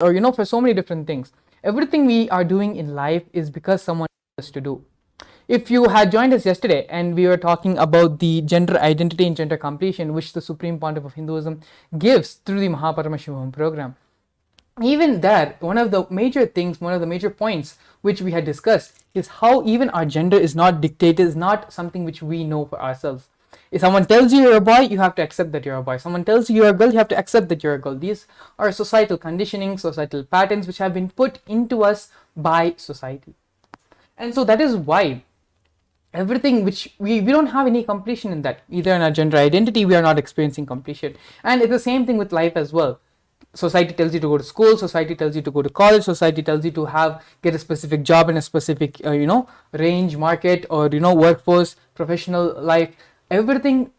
or for so many different things. Everything we are doing in life is because someone told us to do. If you had joined us yesterday and we were talking about the gender identity and gender completion, which the Supreme Pontiff of Hinduism gives through the Paramashivam program, even there, one of the major things, one of the major points which we had discussed is how even our gender is not dictated, is not something which we know for ourselves. If someone tells you you're a boy, you have to accept that you're a boy. Someone tells you you're a girl, you have to accept that you're a girl. These are societal conditioning, societal patterns which have been put into us by society. And so that is why everything which we don't have any completion in that. Either in our gender identity, we are not experiencing completion. And it's the same thing with life as well. Society tells you to go to school, society tells you to go to college, society tells you to get a specific job in a specific range, market, or workforce, professional life. Everything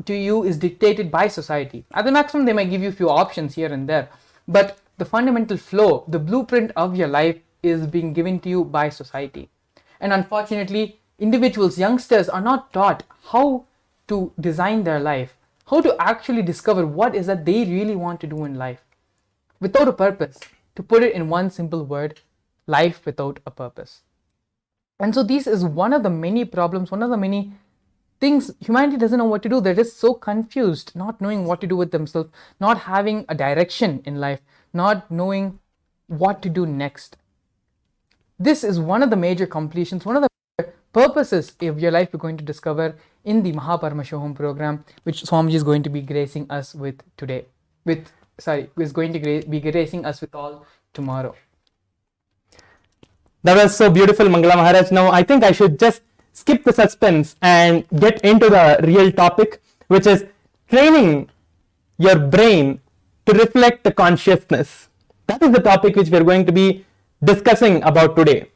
to you is dictated by society. At the maximum, they might give you a few options here and there, but the fundamental flow, the blueprint of your life is being given to you by society. And unfortunately, individuals, youngsters are not taught how to design their life, how to actually discover what is that they really want to do in life without a purpose. To put it in one simple word, life without a purpose. And so this is one of the many problems, one of the many things humanity doesn't know what to do. They're just so confused, not knowing what to do with themselves, not having a direction in life, not knowing what to do next. This is one of the major completions, one of the purposes of your life we're going to discover in the Paramashivam program, which Swamiji is going to be gracing us with today. Is going to be gracing us with all tomorrow. That was so beautiful, Mangala Maharaj. Now I think I should just skip the suspense and get into the real topic, which is training your brain to reflect the consciousness. That is the topic which we are going to be discussing about today.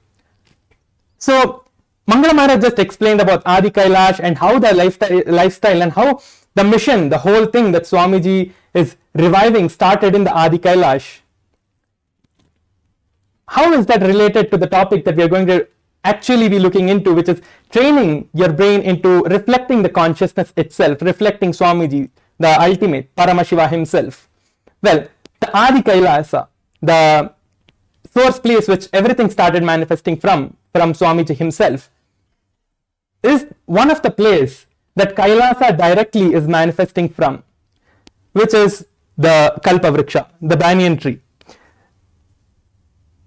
So Mangala Maharaj just explained about Adi Kailash and how the lifestyle and how the mission, the whole thing that Swamiji is reviving started in the Adi Kailash. How is that related to the topic that we are going to actually be looking into, which is training your brain into reflecting the consciousness itself, reflecting Swamiji, the ultimate, Paramashiva himself? Well, the Adi Kailasa, the source place which everything started manifesting from Swamiji himself, is one of the places that Kailasa directly is manifesting from, which is the Kalpa Vriksha, the banyan tree.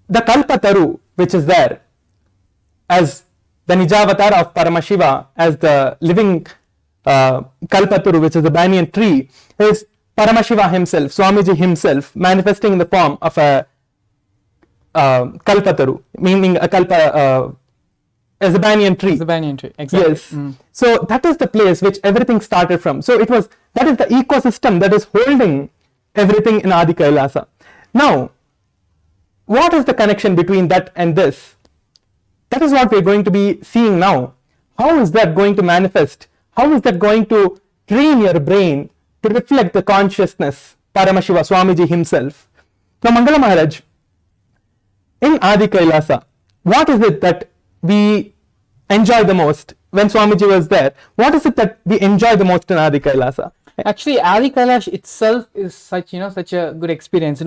The Kalpataru, which is there as the Nijavatar of Paramashiva, as the living Kalpataru, which is the banyan tree, is Paramashiva himself, Swamiji himself, manifesting in the form of a Kalpataru, meaning a Kalpa as a banyan tree. It's a banyan tree, exactly. Yes. So that is the place which everything started from. So that is the ecosystem that is holding everything in Adi Kailasa. Now, what is the connection between that and this? That is what we're going to be seeing now. How is that going to manifest? How is that going to train your brain to reflect the consciousness, Paramashiva, Swamiji himself? Now, Mangala Maharaj, in Adi Kailasa, what is it that we enjoy the most when Swamiji was there? What is it that we enjoy the most in Adi Kailasa? Actually, Adi Kailash itself is such a good experience. In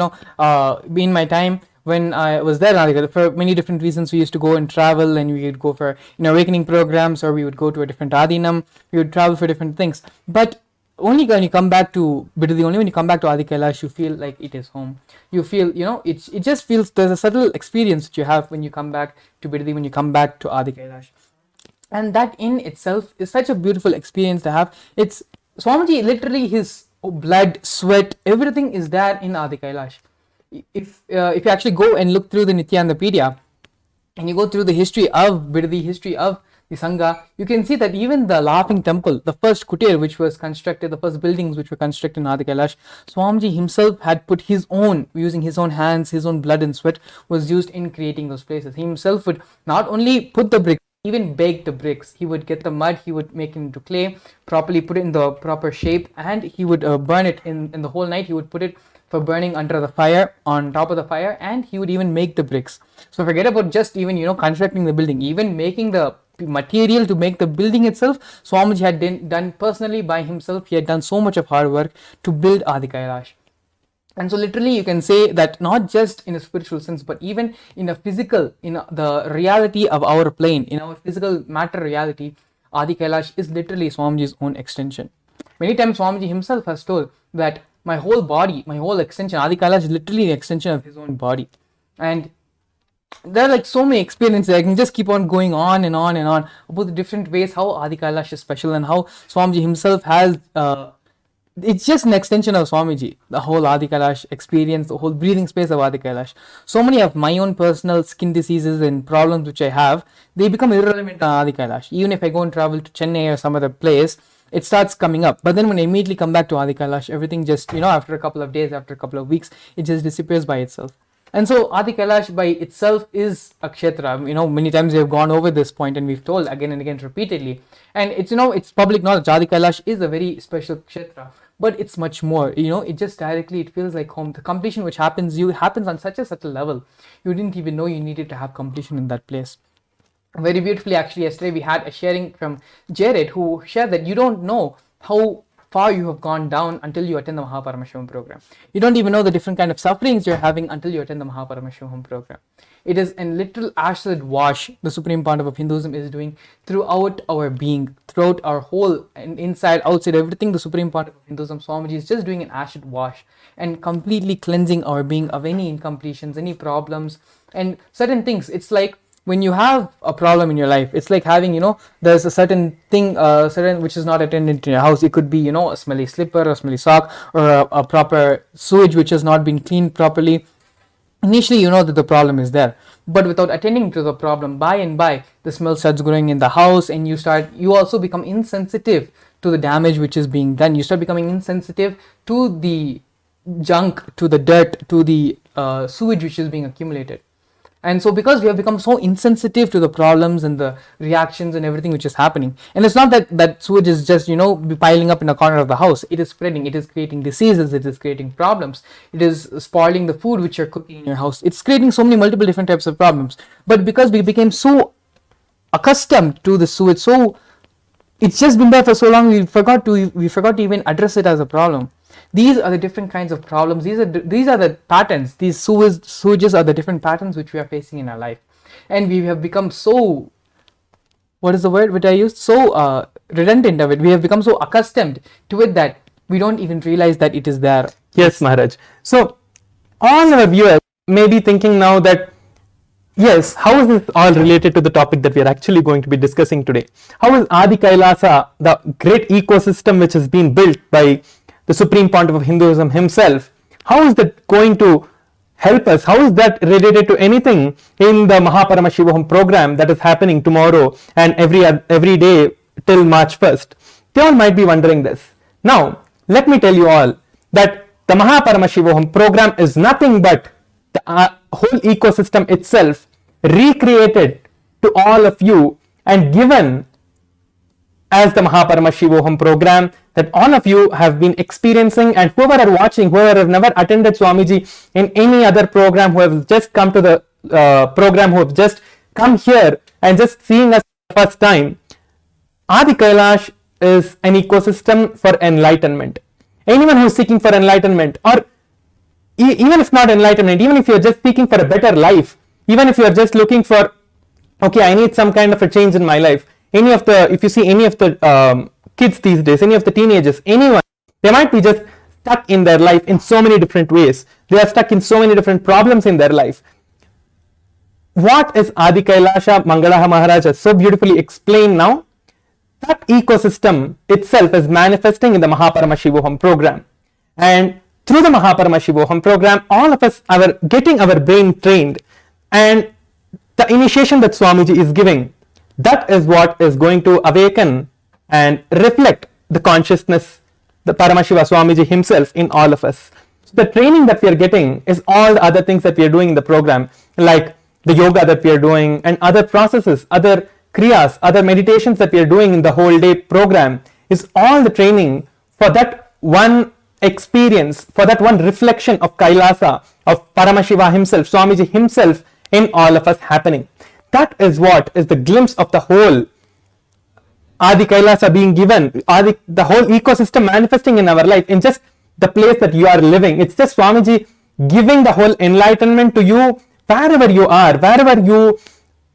my time when I was there in Adi Kailash, for many different reasons, we used to go and travel, and we would go for awakening programs, or we would go to a different Adinam. We would travel for different things. But only when you come back to Bidadi, only when you come back to Adi Kailash, you feel like it is home. You feel, it just feels, there's a subtle experience that you have when you come back to Bidadi, when you come back to Adi Kailash. And that in itself is such a beautiful experience to have. It's Swamiji, literally his blood, sweat, everything is there in Adi Kailash. If you actually go and look through the Nithyananda, and you go through the history of Bidadi, history of the Sangha, you can see that even the Laughing Temple, the first kutir which was constructed, the first buildings which were constructed in Adi Kailash, Swamiji himself had put his own, using his own hands, his own blood and sweat was used in creating those places. He himself would not only put the bricks, even bake the bricks. He would get the mud, he would make it into clay, properly put it in the proper shape, and he would burn it in the whole night. He would put it for burning under the fire, on top of the fire, and he would even make the bricks. So forget about just even constructing the building, even making the material to make the building itself, Swamiji had done personally by himself. He had done so much of hard work to build Adi Kailash. And so literally you can say that not just in a spiritual sense, but even in a physical, in the reality of our plane, in our physical matter reality, Adi Kailash is literally Swamiji's own extension. Many times Swamiji himself has told that my whole body, my whole extension, Adi Kailash is literally the extension of his own body. And there are like so many experiences. I can just keep on going on and on and on about the different ways how Adi Kailash is special and how Swamiji himself has it's just an extension of Swamiji, the whole Adi Kailash experience, the whole breathing space of Adi Kailash. So many of my own personal skin diseases and problems which I have, they become irrelevant on Adi Kailash. Even if I go and travel to Chennai or some other place, it starts coming up. But then when I immediately come back to Adi Kailash, everything just, after a couple of days, after a couple of weeks, it just disappears by itself. And so Adi Kailash by itself is a kshetra. Many times we have gone over this point and we've told again and again repeatedly. And it's, it's public knowledge. Adi Kailash is a very special kshetra. But it's much more, it just directly, it feels like home. The completion which happens on such a level, you didn't even know you needed to have completion in that place. Very beautifully, actually, yesterday we had a sharing from Jared, who shared that you don't know how far you have gone down until you attend the Paramashivam program. You don't even know the different kind of sufferings you're having until you attend the Paramashivam program. It is a literal acid wash the Supreme Pontiff of Hinduism is doing throughout our being, throughout our whole, and inside, outside, everything. The Supreme Pontiff of Hinduism, Swamiji, is just doing an acid wash and completely cleansing our being of any incompletions, any problems, and certain things. It's like when you have a problem in your life, it's like having, there's a certain thing, certain which is not attended in your house. It could be, a smelly slipper, a smelly sock, or a proper sewage which has not been cleaned properly. Initially, you know that the problem is there, but without attending to the problem, by and by, the smell starts growing in the house, and you also become insensitive to the damage which is being done. You start becoming insensitive to the junk, to the dirt, to the sewage which is being accumulated. And so because we have become so insensitive to the problems and the reactions and everything which is happening, and it's not that sewage is just, piling up in a corner of the house. It is spreading, it is creating diseases, it is creating problems, it is spoiling the food which you're cooking in your house. It's creating so many multiple different types of problems. But because we became so accustomed to the sewage, so it's just been there for so long, we forgot to even address it as a problem. These are the different kinds of problems. These are the patterns. These sewages are the different patterns which we are facing in our life, and we have become so, what is the word which I used? So redundant of it. We have become so accustomed to it that we don't even realize that it is there. Yes, Maharaj. So all our viewers may be thinking now that, yes, how is this all related to the topic that we are actually going to be discussing today? How is Adi Kailasa, the great ecosystem which has been built by the Supreme Pontiff of Hinduism himself, how is that going to help us? How is that related to anything in the Paramashivam program that is happening tomorrow and every day till March 1st? They all might be wondering this. Now, let me tell you all that the Paramashivam program is nothing but the whole ecosystem itself recreated to all of you and given as the Paramashivam program that all of you have been experiencing, and whoever are watching, whoever have never attended Swamiji in any other program, who have just come to the program, who have just come here and just seeing us for the first time, Adi Kailash is an ecosystem for enlightenment. Anyone who is seeking for enlightenment, or even if not enlightenment, even if you are just seeking for a better life, even if you are just looking for, okay, I need some kind of a change in my life. If you see any of the kids these days, any of the teenagers, anyone, they might be just stuck in their life in so many different ways. They are stuck in so many different problems in their life. What is Adi Kailasha? Mangalaha Maharaj has so beautifully explained now. That ecosystem itself is manifesting in the Paramashivam program. And through the Paramashivam program, all of us are getting our brain trained. And the initiation that Swamiji is giving, that is what is going to awaken and reflect the consciousness, the Paramashiva Swamiji himself in all of us. So the training that we are getting is all the other things that we are doing in the program, like the yoga that we are doing and other processes, other kriyas, other meditations that we are doing in the whole day program, is all the training for that one experience, for that one reflection of Kailasa, of Paramashiva himself, Swamiji himself in all of us happening. That is what is the glimpse of the whole Adi Kailasa being given, the whole ecosystem manifesting in our life in just the place that you are living. It's just Swamiji giving the whole enlightenment to you wherever you are, wherever you,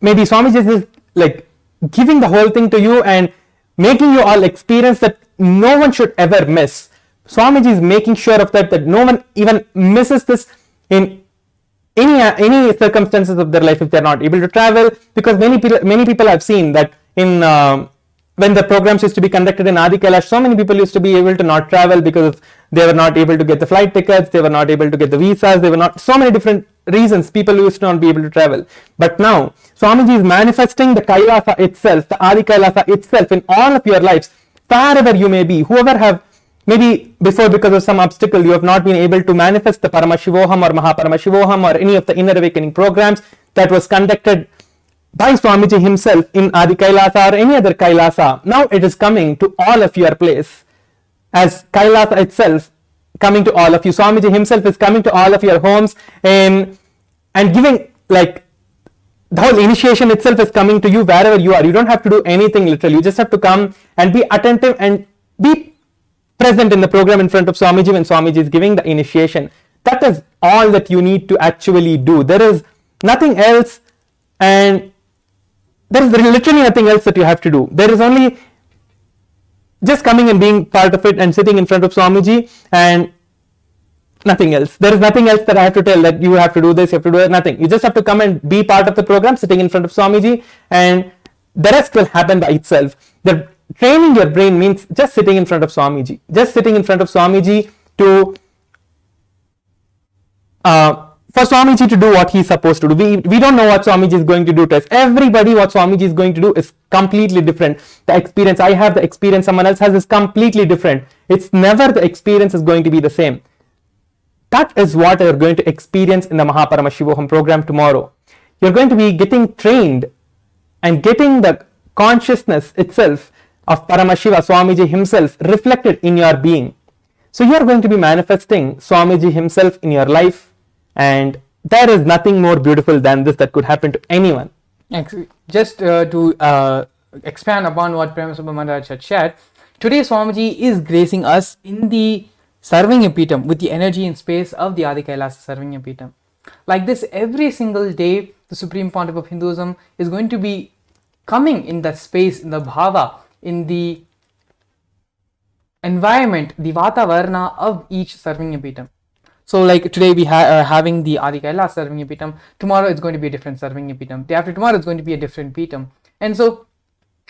maybe Swamiji is like giving the whole thing to you and making you all experience that no one should ever miss. Swamiji is making sure of that no one even misses this in any circumstances of their life if they're not able to travel, because many people have seen that in when the programs used to be conducted in Adi Kailash, so many people used to be able to not travel because they were not able to get the flight tickets, they were not able to get the visas, they were not, so many different reasons people used to not be able to travel. But now Swamiji is manifesting the Kailasa itself, the Adi Kailasa itself in all of your lives, wherever you may be. Whoever have maybe before, because of some obstacle, you have not been able to manifest the Paramashivoham or Mahaparamashivoham or any of the inner awakening programs that was conducted by Swamiji himself in Adi Kailasa or any other Kailasa. Now it is coming to all of your place as Kailasa itself coming to all of you. Swamiji himself is coming to all of your homes and giving, like, the whole initiation itself is coming to you wherever you are. You don't have to do anything literally. You just have to come and be attentive and be present in the program in front of Swamiji when Swamiji is giving the initiation. That is all that you need to actually do. There is nothing else, and there is literally nothing else that you have to do. There is only just coming and being part of it and sitting in front of Swamiji and nothing else. There is nothing else that I have to tell that you have to do this, you have to do that, nothing. You just have to come and be part of the program, sitting in front of Swamiji, and the rest will happen by itself. The training your brain means just sitting in front of Swamiji. Just sitting in front of Swamiji to for Swamiji to do what he's supposed to do. We don't know what Swamiji is going to do to us. Everybody, what Swamiji is going to do is completely different. The experience I have, the experience someone else has is completely different. It's never the experience is going to be the same. That is what you're going to experience in the Mahaparamashivoham program tomorrow. You're going to be getting trained and getting the consciousness itself of Paramashiva, Swamiji himself, reflected in your being. So you're going to be manifesting Swamiji himself in your life, and there is nothing more beautiful than this that could happen to anyone. Just to expand upon what Paramashivam Maharaj had shared, today Swamiji is gracing us in the Sarvanya Peetham with the energy and space of the Adi Kailasa Sarvanya Peetham. Like this, every single day, the Supreme Pontiff of Hinduism is going to be coming in that space, in the bhava, in the environment, the Vatavarna of each Sarvanya Peetham. So like today we are having the Adi Kailasa Sarvanya Peetham, tomorrow it's going to be a different Sarvanya Peetham, day after tomorrow it's going to be a different Peetham. And so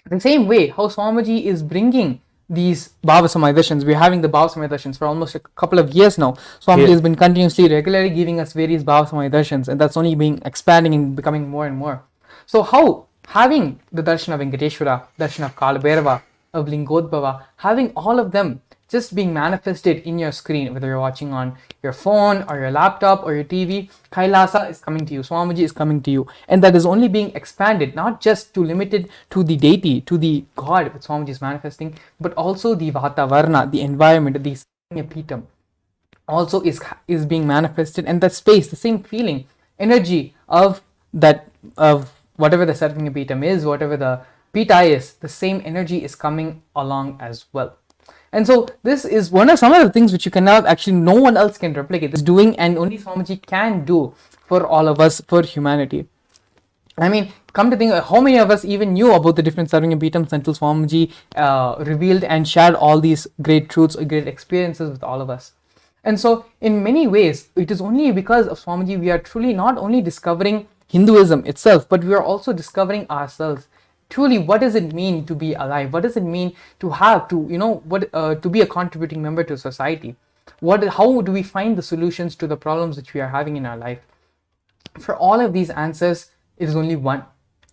the same way how Swamiji is bringing these Bhava Samadhishans, we're having the Bhava Samadhishans for almost a couple of years now. Swamiji has been continuously, regularly giving us various Bhava Samadhishans, and that's only being expanding and becoming more and more. So how having the darshan of Venkateshwara, darshan of Kalabhairava, of Lingodbhava, having all of them just being manifested in your screen, whether you're watching on your phone or your laptop or your TV, Kailasa is coming to you, Swamiji is coming to you, and that is only being expanded, not just to limited to the deity, to the God that Swamiji is manifesting, but also the Vatavarna, the environment, the Sarvanya Peetham also is being manifested, and that space, the same feeling, energy of that, of whatever the Sarvanya Peetham is, whatever the Pita is, the same energy is coming along as well. And so this is some of the things which you cannot, actually no one else can replicate this doing, and only Swamiji can do for all of us, for humanity. I mean, come to think, how many of us even knew about the different Sarvanya Peethams until Swamiji revealed and shared all these great truths, great experiences with all of us. And so in many ways, it is only because of Swamiji we are truly not only discovering Hinduism itself, but we are also discovering ourselves. Truly, what does it mean to be alive? What does it mean to have to, to be a contributing member to society? How do we find the solutions to the problems which we are having in our life? For all of these answers, it is only one: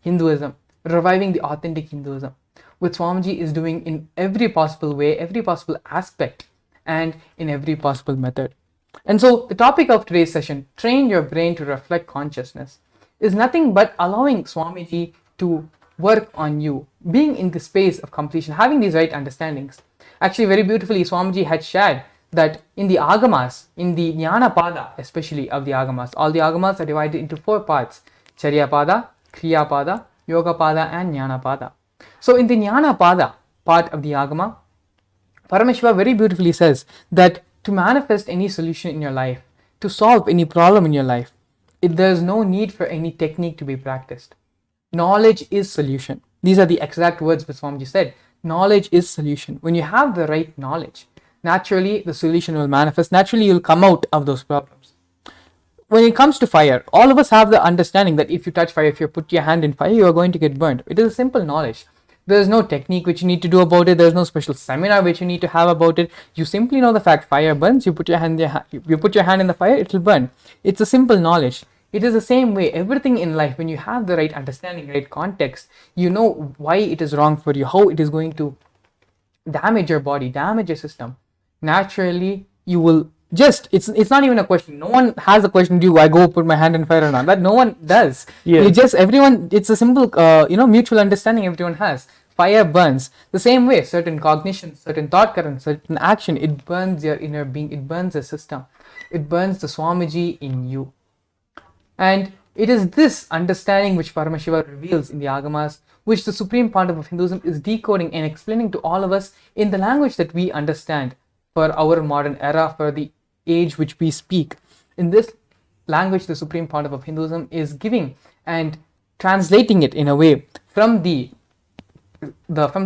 Hinduism, reviving the authentic Hinduism, which Swamiji is doing in every possible way, every possible aspect, and in every possible method. And so the topic of today's session, train your brain to reflect consciousness, is nothing but allowing Swamiji to work on you, being in the space of completion, having these right understandings. Actually, very beautifully, Swamiji had shared that in the Agamas, in the Jnana Pada, especially of the Agamas, all the Agamas are divided into 4 parts: Charya Pada, Kriya Pada, Yoga Pada, and Jnana Pada. So in the Jnana Pada part of the Agama, Paramashiva very beautifully says that To manifest any solution in your life, to solve any problem in your life, there's no need for any technique to be practiced. Knowledge is solution. These are the exact words that Swamiji said. Knowledge is solution. When you have the right knowledge, naturally the solution will manifest. Naturally you'll come out of those problems. When it comes to fire, all of us have the understanding that if you touch fire, if you put your hand in fire, you are going to get burned. It is a simple knowledge. There is no technique which you need to do about it. There is no special seminar which you need to have about it. You simply know the fact fire burns. You put your hand in the fire, it will burn. It's a simple knowledge. It is the same way. Everything in life, when you have the right understanding, right context, you know why it is wrong for you, how it is going to damage your body, damage your system. Naturally, you will just, it's not even a question. No one has a question, do I go put my hand in fire or not? That no one does. Yes. Everyone, it's a simple, mutual understanding everyone has. Fire burns. The same way, certain cognition, certain thought current, certain action, it burns your inner being, it burns the system. It burns the Swamiji in you. And it is this understanding which Paramashiva reveals in the Agamas, which the Supreme Pontiff of Hinduism is decoding and explaining to all of us in the language that we understand for our modern era, for the age which we speak. In this language, the Supreme Pontiff of Hinduism is giving and translating it in a way from the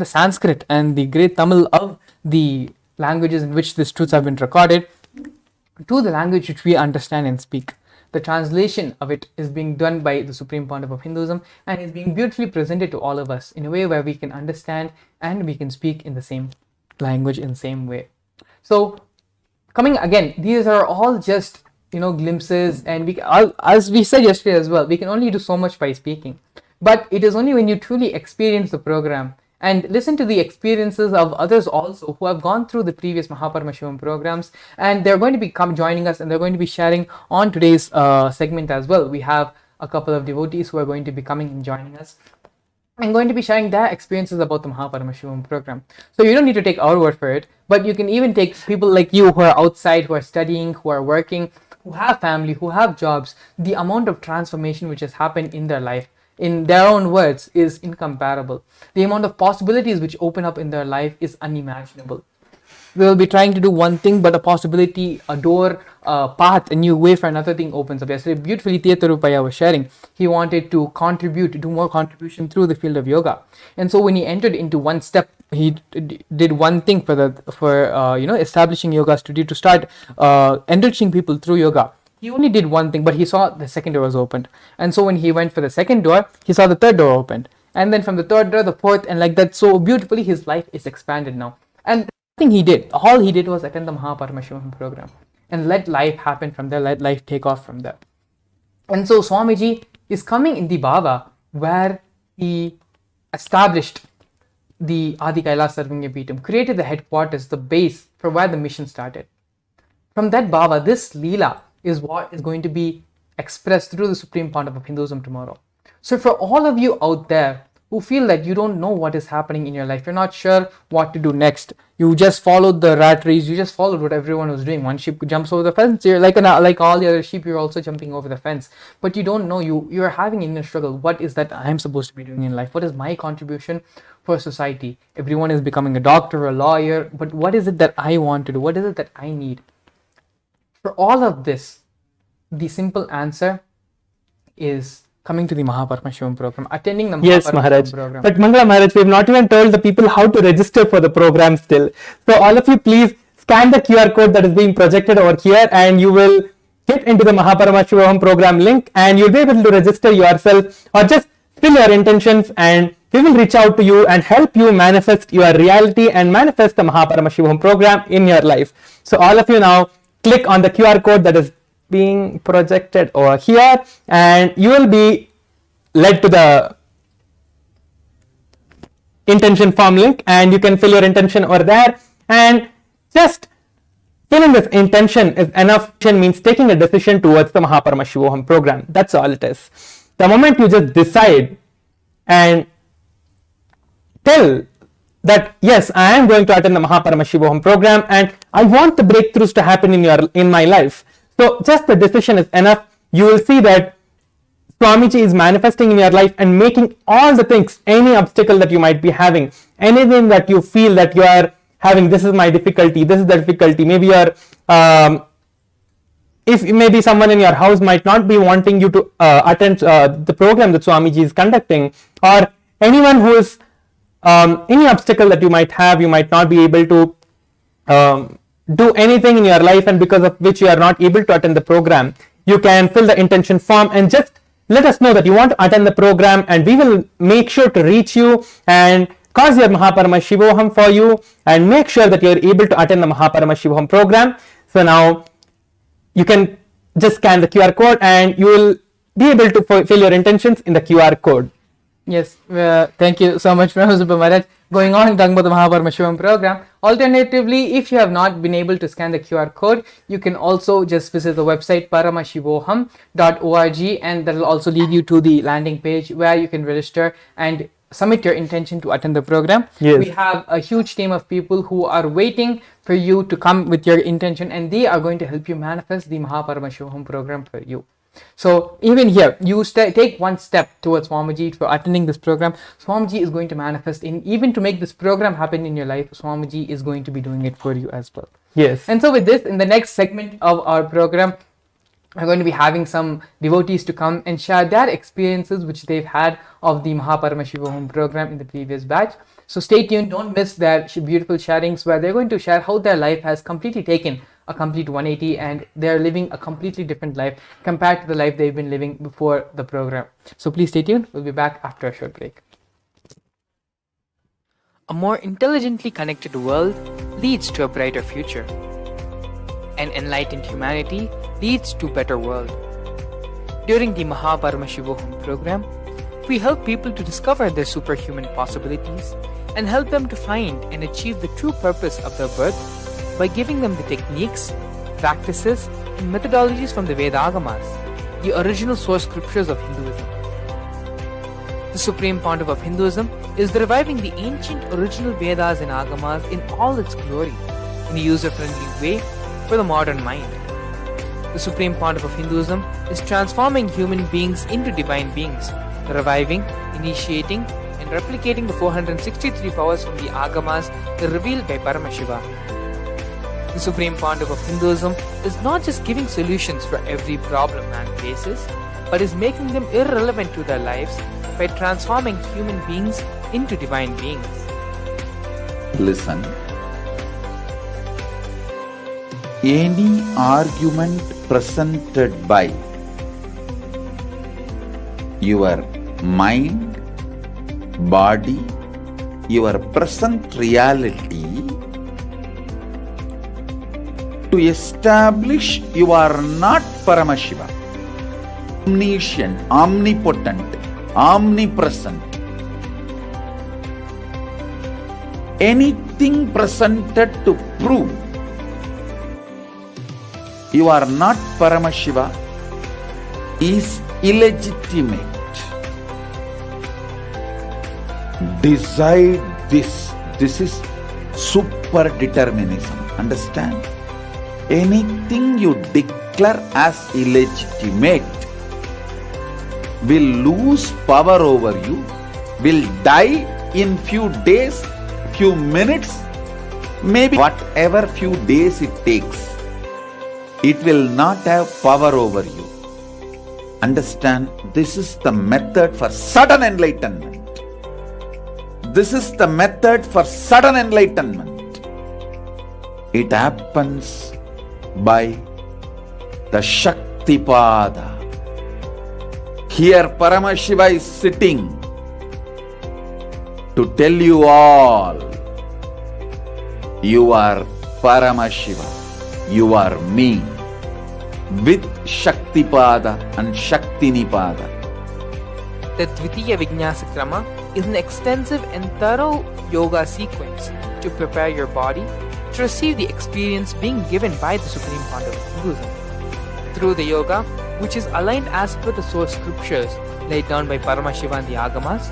Sanskrit and the great Tamil of the languages in which these truths have been recorded to the language which we understand and speak. The translation of it is being done by the Supreme Pontiff of Hinduism and is being beautifully presented to all of us in a way where we can understand and we can speak in the same language in the same way. So coming again, these are all just glimpses, and as we said yesterday as well, we can only do so much by speaking. But it is only when you truly experience the program and listen to the experiences of others also who have gone through the previous Paramashivam programs, and they're going to be joining us, and they're going to be sharing on today's segment as well. We have a couple of devotees who are going to be coming and joining us and going to be sharing their experiences about the Paramashivam program. So you don't need to take our word for it, but you can even take people like you who are outside, who are studying, who are working, who have family, who have jobs. The amount of transformation which has happened in their life, in their own words, is incomparable. The amount of possibilities which open up in their life is unimaginable. We will be trying to do one thing, but a possibility, a door, a path, a new way for another thing opens up. Yesterday, beautifully, Tirupaya was sharing. He wanted to contribute, to do more contribution through the field of yoga. And so when he entered into one step, he did one thing for establishing yoga studio to start enriching people through yoga. He only did one thing, but he saw the second door was opened. And so when he went for the second door, he saw the third door opened. And then from the third door, the fourth, and like that, so beautifully, his life is expanded now. And nothing he did. All he did was attend the Paramashivam program and let life happen from there, let life take off from there. And so Swamiji is coming in the Bhava where he established the Adi Kailasa Sarvanya Peetham, created the headquarters, the base for where the mission started. From that Bhava, this Leela is what is going to be expressed through the Supreme Pontiff of Hinduism tomorrow. So for all of you out there who feel that you don't know what is happening in your life, you're not sure what to do next, you just followed the rat race, you just followed what everyone was doing. One sheep jumps over the fence, you're like all the other sheep, you're also jumping over the fence, but you don't know, you're having an inner struggle. What is that I'm supposed to be doing in life? What is my contribution for society? Everyone is becoming a doctor, a lawyer, but what is it that I want to do? What is it that I need? For all of this, the simple answer is coming to the Paramashivam program, attending the Paramashivam program. But Mangala Maharaj, we have not even told the people how to register for the program still. So all of you, please scan the QR code that is being projected over here, and you will get into the Paramashivam program link, and you'll be able to register yourself or just fill your intentions, and we will reach out to you and help you manifest your reality and manifest the Paramashivam program in your life. So all of you now click on the QR code that is being projected over here, and you will be led to the intention form link, and you can fill your intention over there, and just filling this intention is enough. Means taking a decision towards the Paramashivam program. That's all it is. The moment you just decide and tell that yes, I am going to attend the Paramashivam program and I want the breakthroughs to happen in my life. So just the decision is enough. You will see that Swamiji is manifesting in your life and making all the things, any obstacle that you might be having, anything that you feel that you are having, this is my difficulty, this is the difficulty. Maybe you're if maybe someone in your house might not be wanting you to attend the program that Swamiji is conducting, or anyone who is any obstacle that you might have, you might not be able to do anything in your life, and because of which you are not able to attend the program, you can fill the intention form and just let us know that you want to attend the program, and we will make sure to reach you and cause your Paramashivam for you and make sure that you are able to attend the Paramashivam program. So now you can just scan the QR code and you will be able to fill your intentions in the QR code. Yes, thank you so much, Professor Maharaj. Going on talking about the Paramashivam program. Alternatively, if you have not been able to scan the QR code, you can also just visit the website paramashivoham.org, and that will also lead you to the landing page where you can register and submit your intention to attend the program. Yes. We have a huge team of people who are waiting for you to come with your intention, and they are going to help you manifest the Paramashivam program for you. So even here, you take one step towards Swamiji for attending this program. Swamiji is going to manifest in, even to make this program happen in your life, Swamiji is going to be doing it for you as well. Yes. And so with this, in the next segment of our program, we're going to be having some devotees to come and share their experiences which they've had of the Paramashivam program in the previous batch. So stay tuned, don't miss their beautiful sharings where they're going to share how their life has completely taken a complete 180 and they're living a completely different life compared to the life they've been living before the program. So please stay tuned, we'll be back after a short break. A more intelligently connected world leads to a brighter future. An enlightened humanity leads to a better world. During the Paramashivam program, we help people to discover their superhuman possibilities and help them to find and achieve the true purpose of their birth by giving them the techniques, practices, and methodologies from the Vedagamas, the original source scriptures of Hinduism. The Supreme Pontiff of Hinduism is reviving the ancient original Vedas and Agamas in all its glory, in a user-friendly way for the modern mind. The Supreme Pontiff of Hinduism is transforming human beings into divine beings, reviving, initiating, and replicating the 463 powers from the Agamas revealed by Paramashiva. The Supreme Pontiff of Hinduism is not just giving solutions for every problem man faces, but is making them irrelevant to their lives by transforming human beings into divine beings. Listen. Any argument presented by your mind, body, your present reality to establish you are not Paramashiva, omniscient, omnipotent, omnipresent. Anything presented to prove you are not Paramashiva is illegitimate. Decide this. This is super determinism. Understand? Anything you declare as illegitimate will lose power over you, will die in few days, few minutes, maybe whatever few days it takes. It will not have power over you. Understand, this is the method for sudden enlightenment. This is the method for sudden enlightenment. It happens by the Shaktipada. Here Paramashiva is sitting to tell you all, you are Paramashiva, you are me, with Shaktipada and Shaktinipada. The Dvitiya Vijnasa Krama is an extensive and thorough yoga sequence to prepare your body to receive the experience being given by the Supreme Pontiff of Hinduism. Through the yoga, which is aligned as per the source scriptures laid down by Paramashiva and the Agamas,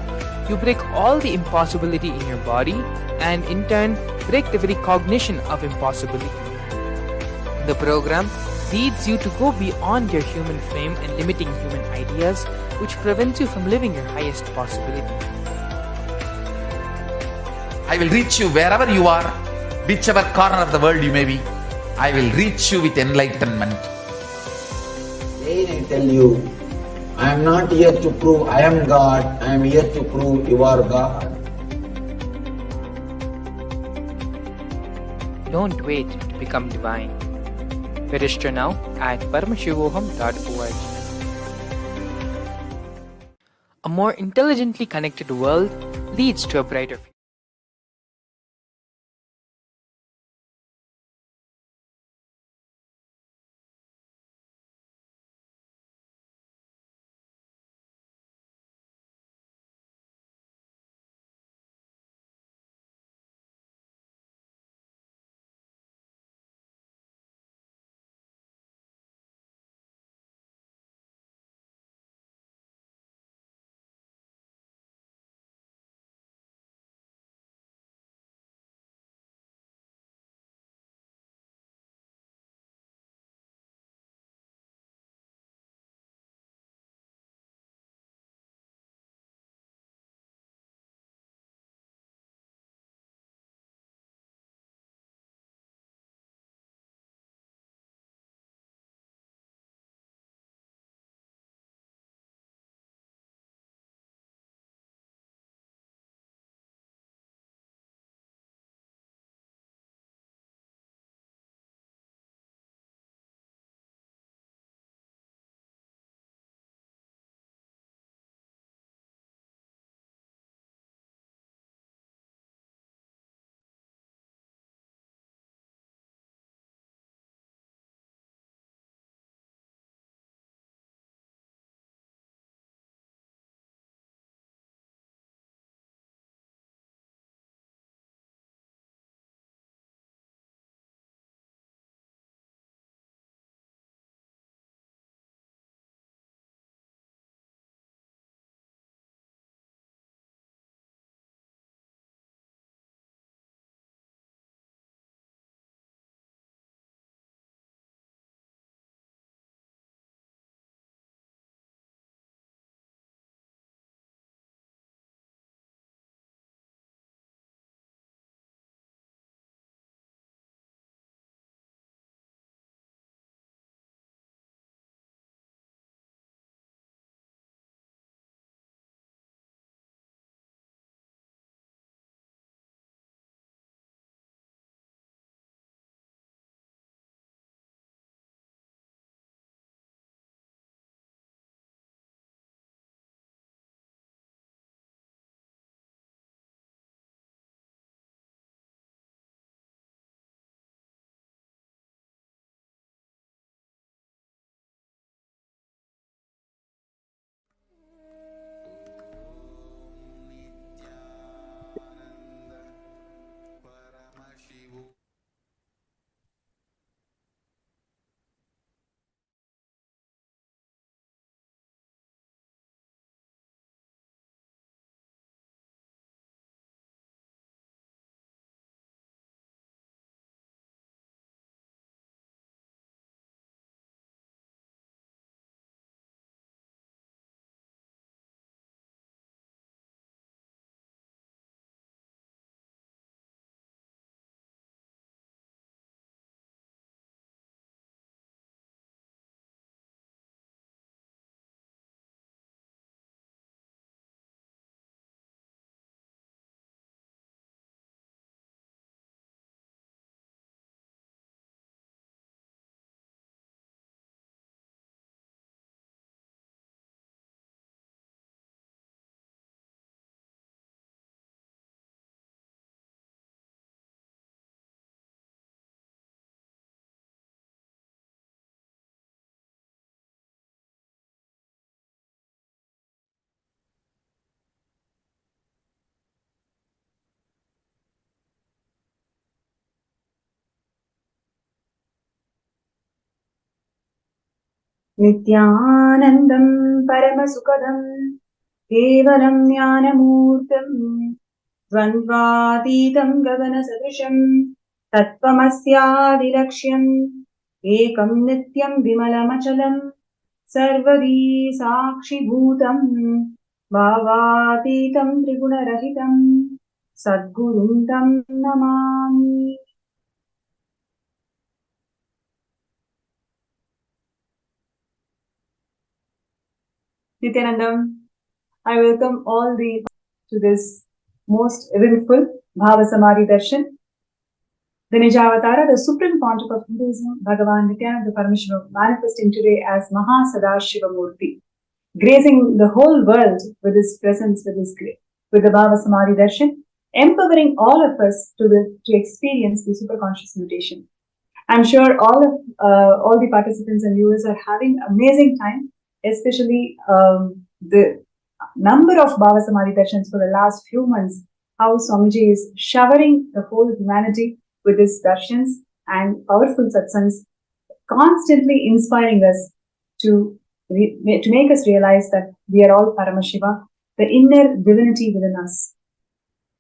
you break all the impossibility in your body and in turn break the very cognition of impossibility. The program leads you to go beyond your human frame and limiting human ideas, which prevents you from living your highest possibility. I will reach you wherever you are, whichever corner of the world you may be, I will reach you with enlightenment. Again I tell you, I am not here to prove I am God, I am here to prove you are God. Don't wait to become divine. Register now at paramashivoham.org. A more intelligently connected world leads to a brighter future. नित्यानन्दं परमसुखदं केवलं ज्ञानमूर्तं द्वन्द्वातीतं गगनसदृशं तत्त्वमस्यादिलक्ष्यम् एकं नित्यं विमलमचलं सर्वदी साक्षिभूतं भावातीतं त्रिगुणरहितं सद्गुरुं तं Namami. Nithyanandam. I welcome all the to this most eventful Bhava Samadhi Darshan. The Nijavatara, the supreme pontiff of Hinduism, Bhagavan Nithyananda Paramashivam, manifesting today as Maha Sadashiva Murti, gracing the whole world with his presence, with the Bhava Samadhi Darshan, empowering all of us to experience the superconscious mutation. I'm sure all the participants and viewers are having amazing time, especially the number of Bhava Samadhi Darshans for the last few months, how Swamiji is showering the whole humanity with his darshans and powerful satsangs, constantly inspiring us to make us realize that we are all Paramashiva, the inner divinity within us.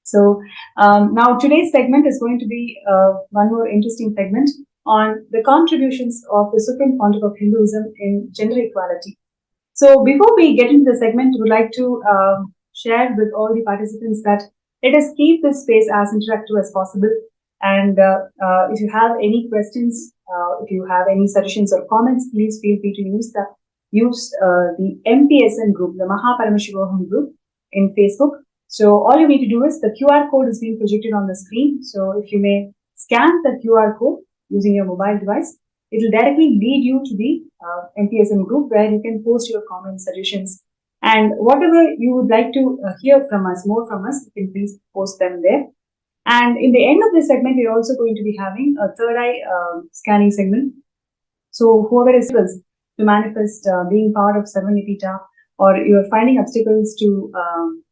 So now today's segment is going to be one more interesting segment on the contributions of the Supreme Pontiff of Hinduism in gender equality. So before we get into the segment, we would like to share with all the participants that let us keep this space as interactive as possible. And if you have any questions, if you have any suggestions or comments, please feel free to use the MPSN group, the Paramashivam group in Facebook. So all you need to do is the QR code is being projected on the screen. So if you may scan the QR code using your mobile device, it will directly lead you to the MPSN group where you can post your comments, suggestions, and whatever you would like to hear from us, more from us, you can please post them there. And in the end of this segment, we're also going to be having a third eye scanning segment. So whoever is to manifest being part of Sarvanipita, or you're finding obstacles to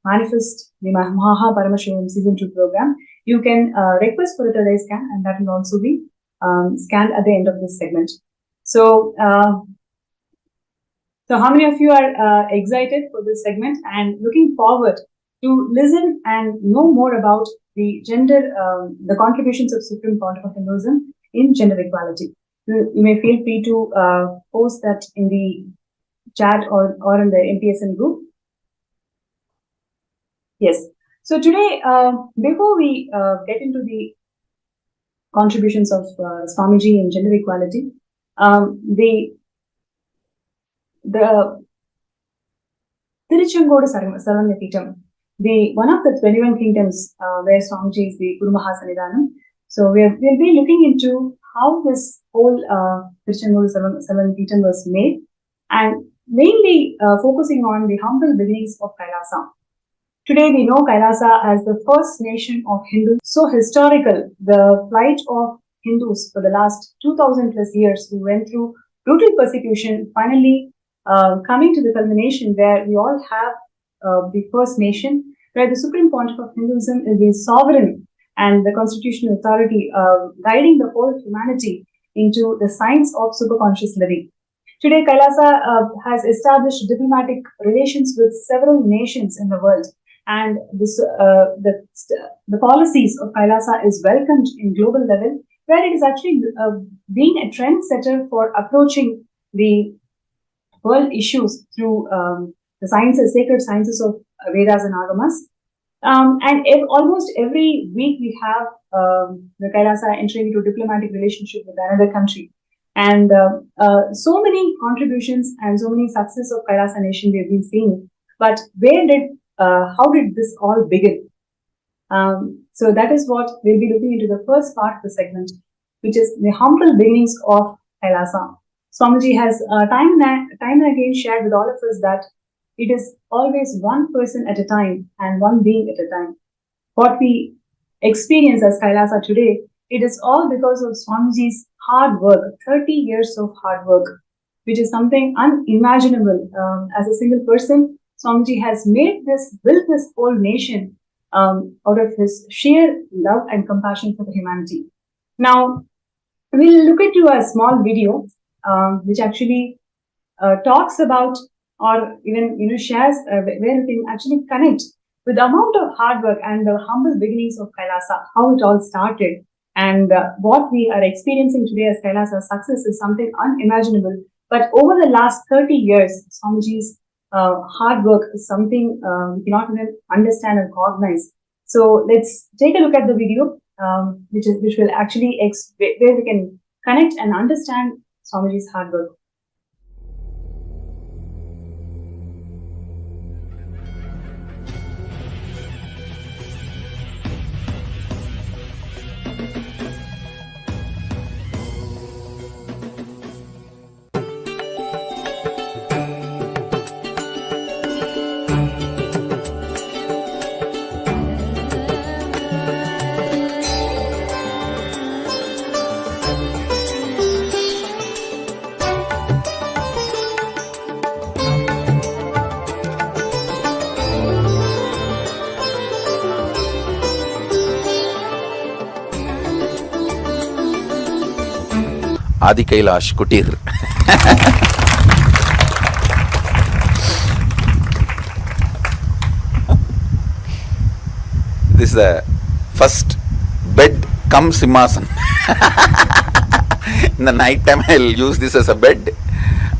manifest the Maha Paramashivam Season 2 program, you can request for a third eye scan, and that will also be scanned at the end of this segment. So, so how many of you are excited for this segment and looking forward to listen and know more about the gender, the contributions of Supreme Pontiff of Hinduism in gender equality? You may feel free to post that in the chat or in the MPSN group. Yes. So today, before we get into the contributions of Swamiji in gender equality, the Tiruchengodu Sarvanyapitam, one of the 21 kingdoms where Swamiji is the Guru Mahasanidhanam. So we'll be looking into how this whole Tiruchengodu Sarvanyapitam was made, and mainly focusing on the humble beginnings of Kailasa. Today we know Kailasa as the first nation of Hindus. So historical, the plight of Hindus for the last 2000 plus years who went through brutal persecution, finally coming to the culmination where we all have the first nation, where the Supreme Pontiff of Hinduism is the sovereign and the constitutional authority guiding the whole humanity into the science of superconscious living. Today, Kailasa has established diplomatic relations with several nations in the world, and this, the policies of Kailasa is welcomed in global level, where it is actually being a trendsetter for approaching the world issues through the sciences, sacred sciences of Vedas and Agamas. And almost every week we have the Kailasa entering into a diplomatic relationship with another country. And so many contributions and so many success of Kailasa nation we have been seeing. But how did this all begin? So that is what we'll be looking into the first part of the segment, which is the humble beginnings of Kailasa. Swamiji has time and again shared with all of us that it is always one person at a time and one being at a time. What we experience as Kailasa today, it is all because of Swamiji's hard work, 30 years of hard work, which is something unimaginable. As a single person, Swamiji has built this whole nation out of his sheer love and compassion for the humanity. Now, we'll look into a small video which actually talks about, or even shares where we can actually connect with the amount of hard work and the humble beginnings of Kailasa, how it all started, and what we are experiencing today as Kailasa's success is something unimaginable. But over the last 30 years, Swamiji's hard work is something we cannot even understand and cognize. So let's take a look at the video, which will actually where we can connect and understand Swamiji's hard work. Swamiji's hard work. Swamiji's hard work is something unimaginable. But over the last 30 years, Swamiji's hard work is something we cannot even understand and cognize. So let's take a look at the video, which will actually where we can connect and understand Swamiji's hard work. Adi Kailash Kutir. This is the first bed cum simhasan. In the night time I'll use this as a bed,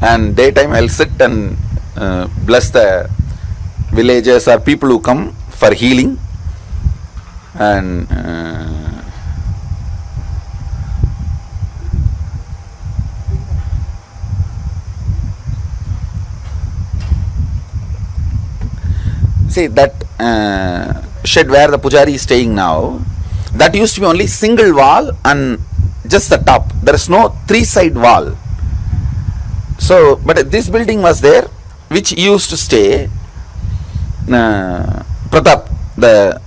and daytime I'll sit and bless the villagers or people who come for healing. And see that shed where the pujari is staying now, that used to be only single wall and just the top. There is no three-side wall. So, but this building was there, which used to stay Pratap, the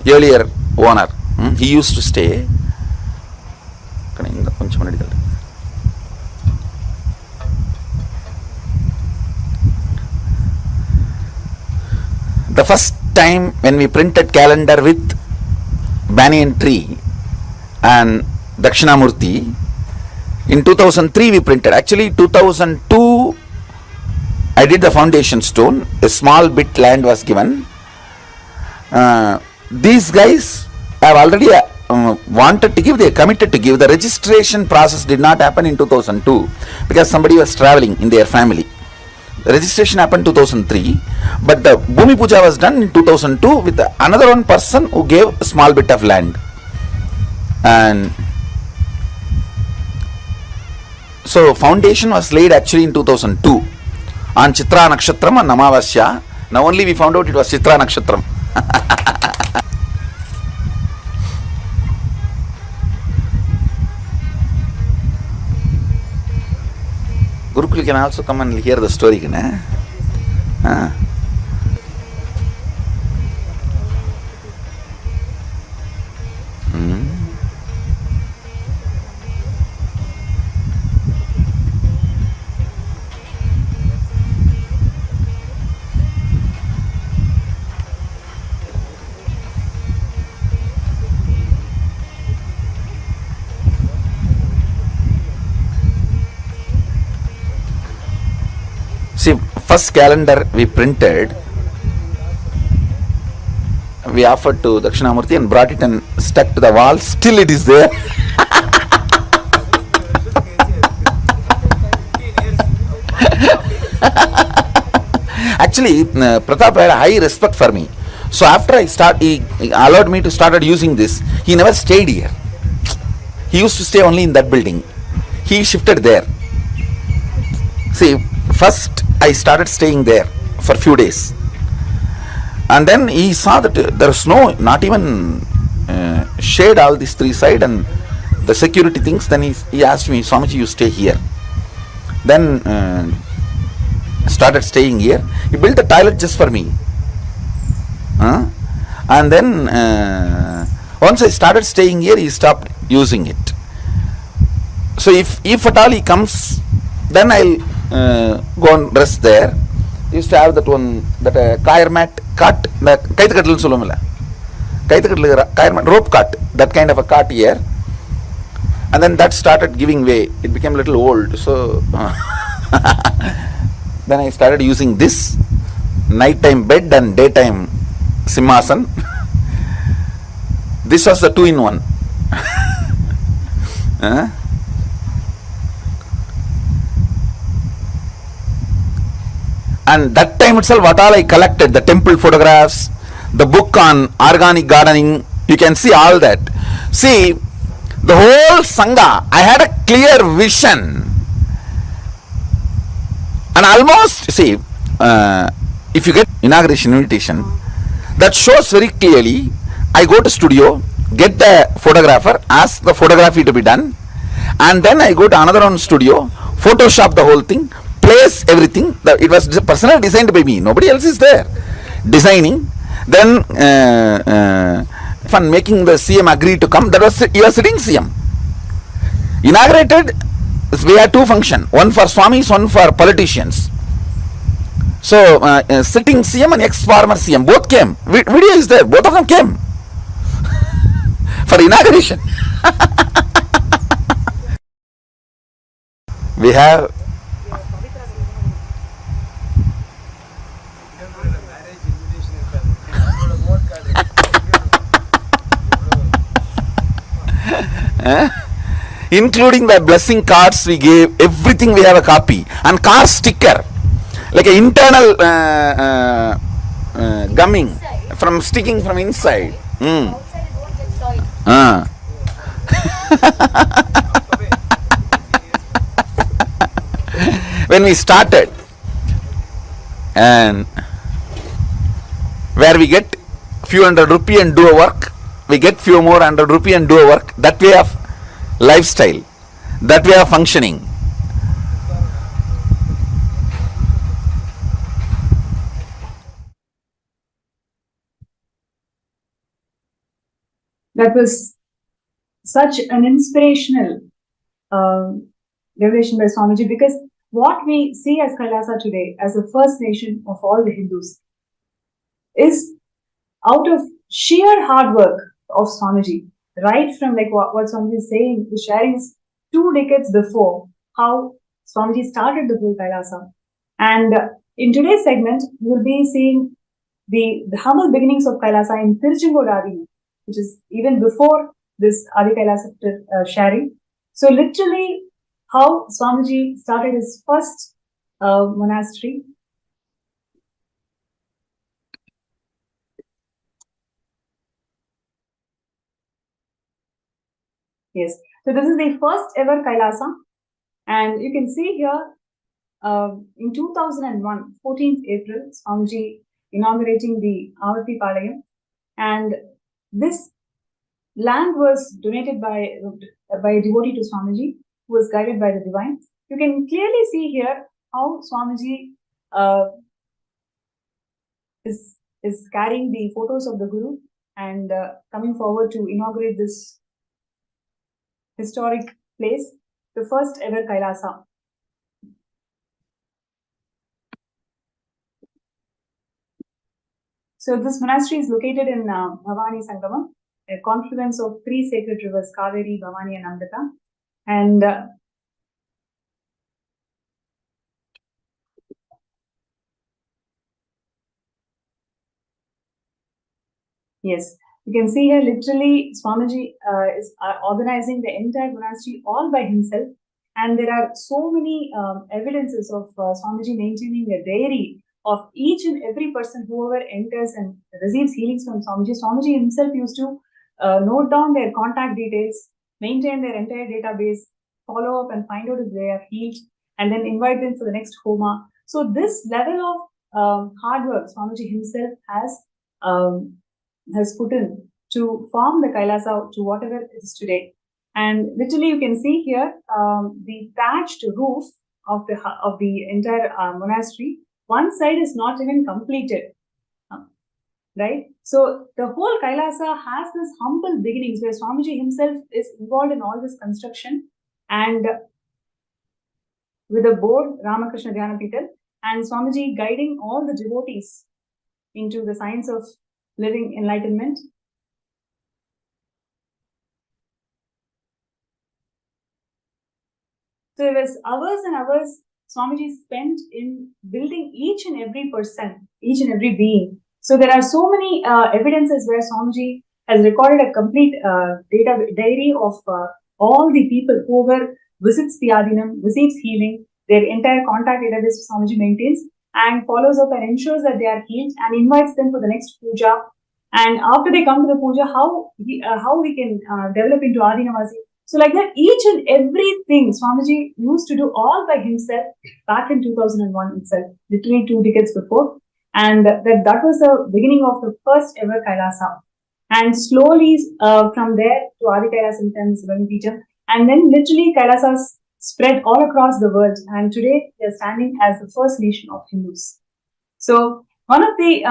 earlier owner. He used to stay. The first time when we printed calendar with banyan tree and Dakshinamurti, in 2003 we printed. Actually 2002 I did the foundation stone. A small bit land was given. These guys have already wanted to give, they committed to give. The registration process did not happen in 2002 because somebody was traveling in their family. The registration happened 2003, but the Bhumi Puja was done in 2002 with another one person who gave a small bit of land. And so foundation was laid actually in 2002 on Chitra Nakshatram and Namavasya. Now only we found out it was Chitra Nakshatram. Gurukul can also come and hear the story. See, first calendar we printed, we offered to Dakshinamurti and brought it and stuck to the wall. Still it is there. Actually, Pratap had a high respect for me. So after he allowed me to start using this. He never stayed here. He used to stay only in that building. He shifted there. See, first I started staying there for a few days, and then he saw that there is not even shade all these three side and the security things. Then he asked me, Swamiji, you stay here. Then started staying here. He built a toilet just for me, and then once I started staying here, he stopped using it. So if at all he comes, then I'll go and rest there. Used to have that one, that kayar mat cart, the kaitakatal solumilla, kaitakatal kayar mat, rope cart, that kind of a cart here. And then that started giving way. It became a little old. So then I started using this nighttime bed and daytime simhasan. This was the 2-in-1. And that time itself, what all I collected, the temple photographs, the book on organic gardening, you can see all that. See, the whole Sangha, I had a clear vision. And almost, see, if you get inauguration invitation, that shows very clearly, I go to studio, get the photographer, ask the photography to be done, and then I go to another one studio, Photoshop the whole thing, place everything. It was personally designed by me. Nobody else is there. Designing. Then making the CM agree to come. That was, he was sitting CM. Inaugurated, we had 2 functions. One for Swamis, one for politicians. So sitting CM and ex-former CM both came. Video is there. Both of them came for inauguration. We have including the blessing cards we gave, everything we have a copy, and car sticker, like an internal gumming from sticking from inside. Ah. When we started, and where we get few hundred rupee and do a work, we get few more hundred rupee and do a work. That way of lifestyle, that way of functioning. That was such an inspirational revelation by Swamiji, because what we see as Kailasa today, as the first nation of all the Hindus, is out of sheer hard work of Swamiji. Right from like what Swamiji is saying, the sharing is 2 decades before how Swamiji started the whole Kailasa. And in today's segment, we will be seeing the humble beginnings of Kailasa in Tiruchengodu Adi, which is even before this Adi Kailasa sharing. So literally how Swamiji started his first monastery. Yes, so this is the first ever Kailasa, and you can see here in 2001, 14th April, Swamiji inaugurating the Avati Palayam, and this land was donated by a devotee to Swamiji, who was guided by the divine. You can clearly see here how Swamiji is carrying the photos of the Guru and coming forward to inaugurate this historic place, the first ever Kailasa. So this monastery is located in Bhavani Sangamam, a confluence of 3 sacred rivers, Kaveri, Bhavani and Amrita. And yes, you can see here literally Swamiji is organizing the entire monastery all by himself. And there are so many evidences of Swamiji maintaining a diary of each and every person whoever enters and receives healings from Swamiji. Swamiji himself used to note down their contact details, maintain their entire database, follow up and find out if they are healed, and then invite them for the next Homa. So this level of hard work Swamiji himself has put in to form the Kailasa to whatever it is today. And literally, you can see here the thatched roof of the entire monastery. One side is not even completed, right? So the whole Kailasa has this humble beginnings where Swamiji himself is involved in all this construction, and with a board, Ramakrishna Dhyana Peethal, and Swamiji guiding all the devotees into the science of living enlightenment. So it was hours and hours Swamiji spent in building each and every person, each and every being. So there are so many evidences where Swamiji has recorded a complete diary of all the people whoever visits the Adinam, receives healing, their entire contact database Swamiji maintains and follows up and ensures that they are healed and invites them for the next puja. And after they come to the puja, how we can develop into Adinamasi. So like that, each and everything Swamiji used to do all by himself back in 2001 itself, literally 2 decades before. And that was the beginning of the first ever Kailasa. And slowly from there to Adi Kailasa in 10 and then literally Kailasas spread all across the world. And today they are standing as the first nation of Hindus. So one of the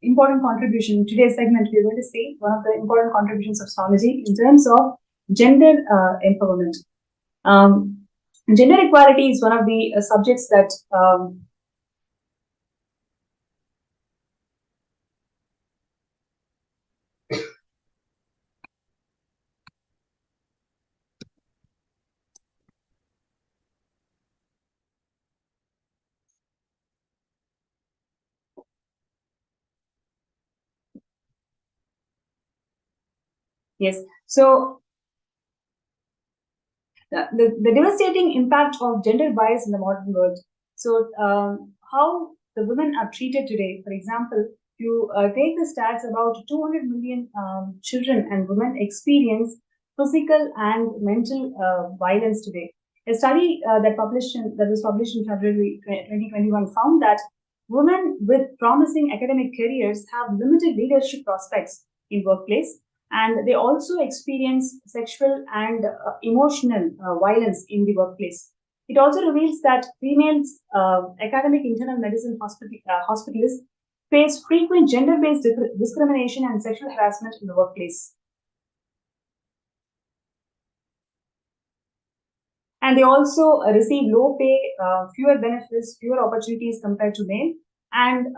important contributions in today's segment, we are going to see one of the important contributions of Swamiji in terms of gender empowerment. Gender equality is one of the subjects that Yes. So the devastating impact of gender bias in the modern world. So how the women are treated today. For example, you take the stats, about 200 million children and women experience physical and mental violence today. A study that was published in February 2021 found that women with promising academic careers have limited leadership prospects in workplace, and they also experience sexual and emotional violence in the workplace. It also reveals that females, academic internal medicine hospitalists, face frequent gender based discrimination and sexual harassment in the workplace. And they also receive low pay, fewer benefits, fewer opportunities compared to men. And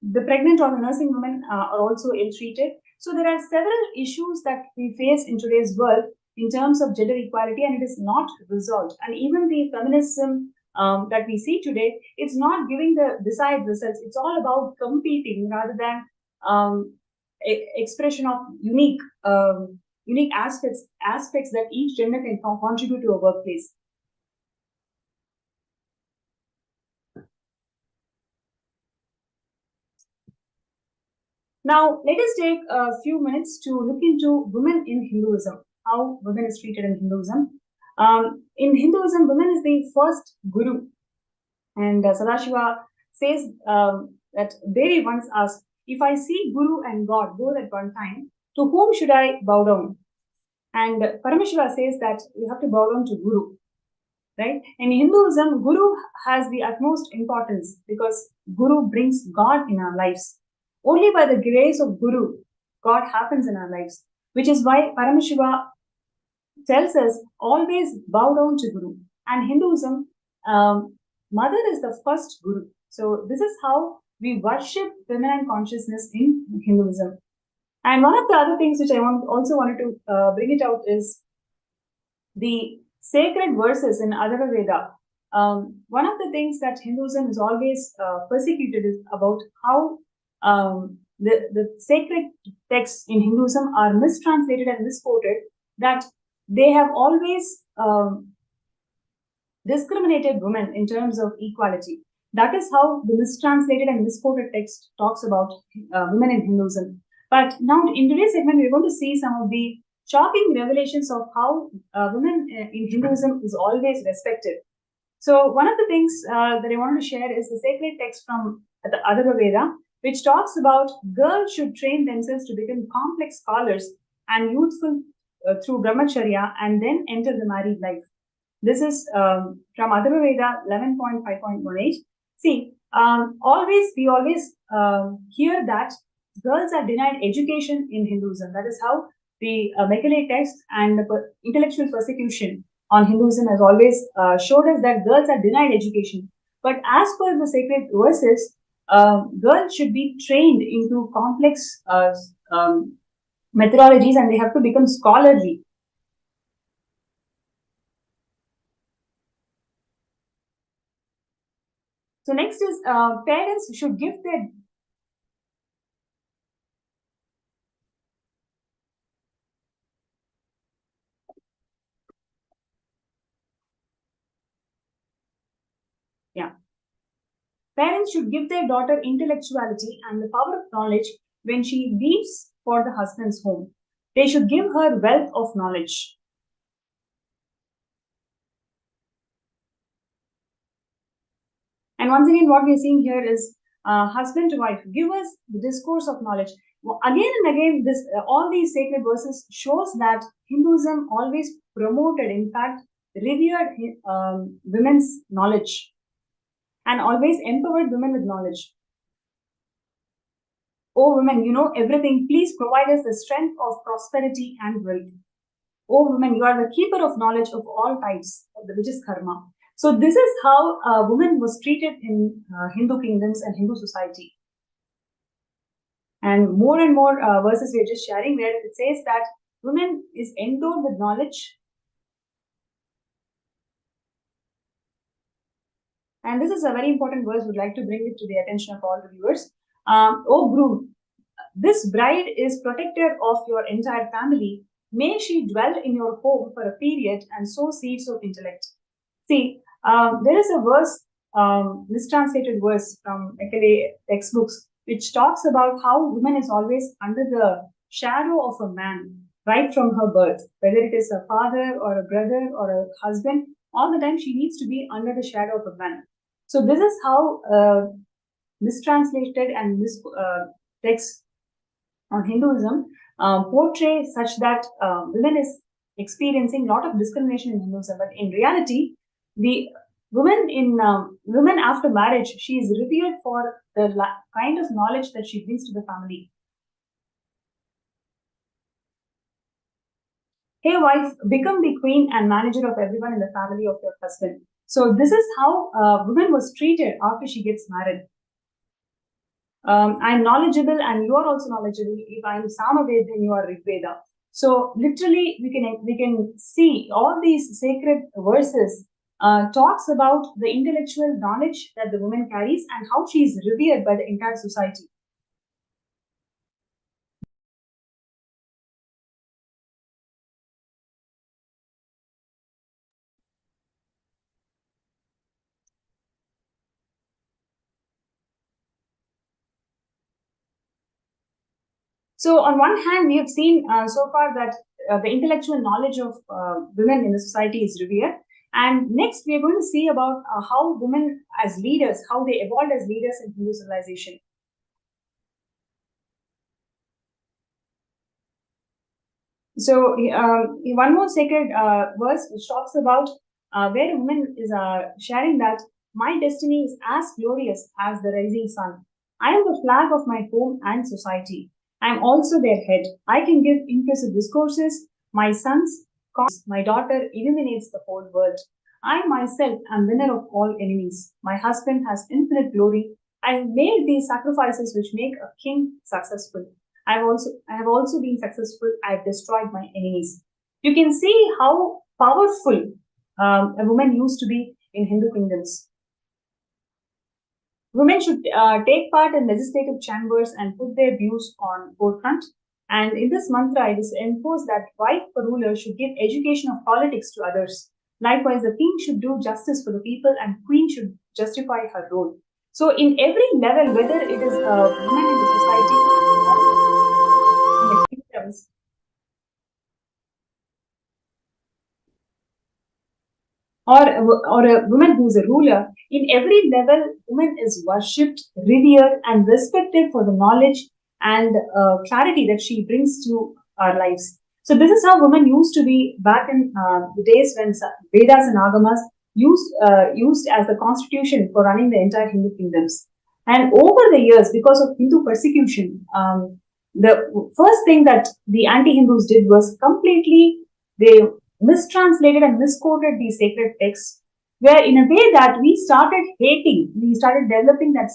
the pregnant or the nursing women are also ill treated. So there are several issues that we face in today's world in terms of gender equality, and it is not resolved. And even the feminism that we see today, it's not giving the desired results. It's all about competing rather than expression of unique aspects that each gender can contribute to a workplace. Now, let us take a few minutes to look into women in Hinduism, how women is treated in Hinduism. In Hinduism, women is the first guru, and Sadashiva says that Devi once asked, "If I see Guru and God both at one time, to whom should I bow down?" And Paramashiva says that you have to bow down to Guru. Right? In Hinduism, Guru has the utmost importance because Guru brings God in our lives. Only by the grace of Guru, God happens in our lives, which is why Paramashiva tells us always bow down to Guru. And Hinduism, Mother is the first Guru. So this is how we worship feminine consciousness in Hinduism. And one of the other things which I also wanted to bring it out is the sacred verses in Adharva Veda. One of the things that Hinduism is always persecuted is about how the sacred texts in Hinduism are mistranslated and misquoted, that they have always discriminated women in terms of equality. That is how the mistranslated and misquoted text talks about women in Hinduism. But now in today's segment, we're going to see some of the shocking revelations of how women in Hinduism is always respected. So one of the things that I wanted to share is the sacred text from the Adharva Veda, which talks about girls should train themselves to become complex scholars and youthful through brahmacharya and then enter the married life. This is from Adharva Veda 11.5.18. See, we always hear that girls are denied education in Hinduism. That is how the Macaulay text and the intellectual persecution on Hinduism has always showed us that girls are denied education. But as per the sacred verses, girls should be trained into complex methodologies and they have to become scholarly. So next is parents should give their parents should give their daughter intellectuality and the power of knowledge when she leaves for the husband's home. They should give her wealth of knowledge. And once again, what we are seeing here is husband to wife, give us the discourse of knowledge. Again and again, this all these sacred verses shows that Hinduism always promoted, in fact, revered women's knowledge and always empowered women with knowledge. Oh, women, you know everything. Please provide us the strength of prosperity and wealth. Oh, women, you are the keeper of knowledge of all types, which is karma. So this is how a woman was treated in Hindu kingdoms and Hindu society. And more verses we are just sharing where it says that women is endowed with knowledge. And this is a very important verse. Would like to bring it to the attention of all the viewers. Oh, Guru, this bride is protector of your entire family. May she dwell in your home for a period and sow seeds of intellect. See, there is a verse, mistranslated verse from Ekale textbooks, which talks about how woman is always under the shadow of a man right from her birth, whether it is a father or a brother or a husband, all the time she needs to be under the shadow of a man. So this is how mistranslated and texts on Hinduism portray such that women is experiencing a lot of discrimination in Hinduism, but in reality, the woman after marriage, she is revered for the kind of knowledge that she brings to the family. Hey wife, become the queen and manager of everyone in the family of your husband. So this is how a woman was treated after she gets married. I'm knowledgeable and you are also knowledgeable. If I'm Samaved, then you are Rigveda. So literally we can see all these sacred verses talks about the intellectual knowledge that the woman carries and how she is revered by the entire society. So on one hand, we have seen so far that the intellectual knowledge of women in the society is revered. And next, we are going to see about how women as leaders, how they evolved as leaders in Hindu civilization. So one more sacred verse which talks about where a woman is sharing that my destiny is as glorious as the rising sun. I am the flag of my home and society. I am also their head. I can give impressive discourses. My sons, my daughter illuminates the whole world. I myself am winner of all enemies. My husband has infinite glory. I have made these sacrifices which make a king successful. I have also been successful. I have destroyed my enemies. You can see how powerful a woman used to be in Hindu kingdoms. Women should take part in legislative chambers and put their views on forefront. And in this mantra, it is enforced that wife or ruler should give education of politics to others. Likewise, the king should do justice for the people and queen should justify her role. So in every level, whether it is women in the society or in the kingdoms, or a woman who is a ruler, in every level, woman is worshipped, revered, and respected for the knowledge and clarity that she brings to our lives. So this is how women used to be back in the days when Vedas and Agamas used as the constitution for running the entire Hindu kingdoms. And over the years, because of Hindu persecution, the first thing that the anti-Hindus did was they mistranslated and misquoted these sacred texts, where in a way that we started developing that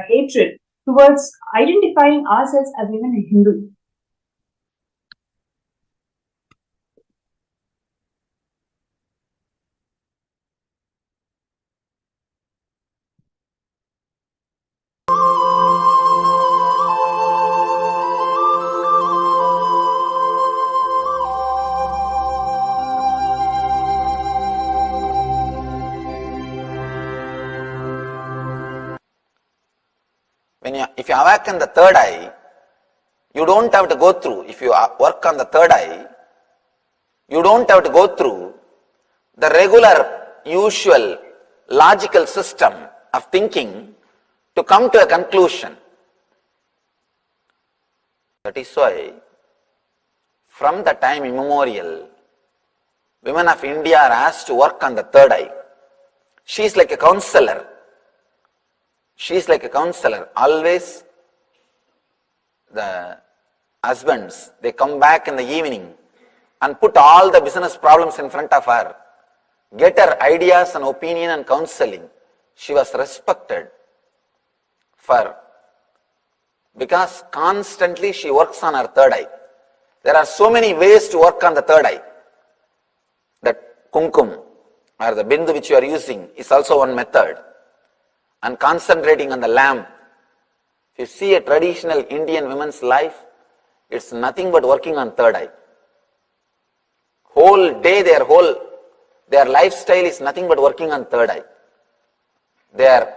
hatred towards identifying ourselves as women in Hindu. If you awaken the third eye, you don't have to go through, if you work on the third eye, you don't have to go through the regular, usual, logical system of thinking to come to a conclusion. That is why, from the time immemorial, women of India are asked to work on the third eye. She is like a counselor. She is like a counselor. Always the husbands, they come back in the evening and put all the business problems in front of her, get her ideas and opinion and counseling. She was respected because constantly she works on her third eye. There are so many ways to work on the third eye. That kumkum or the bindu which you are using is also one method. And concentrating on the lamp. If you see a traditional Indian woman's life, it's nothing but working on third eye. Whole day, their lifestyle is nothing but working on third eye. They are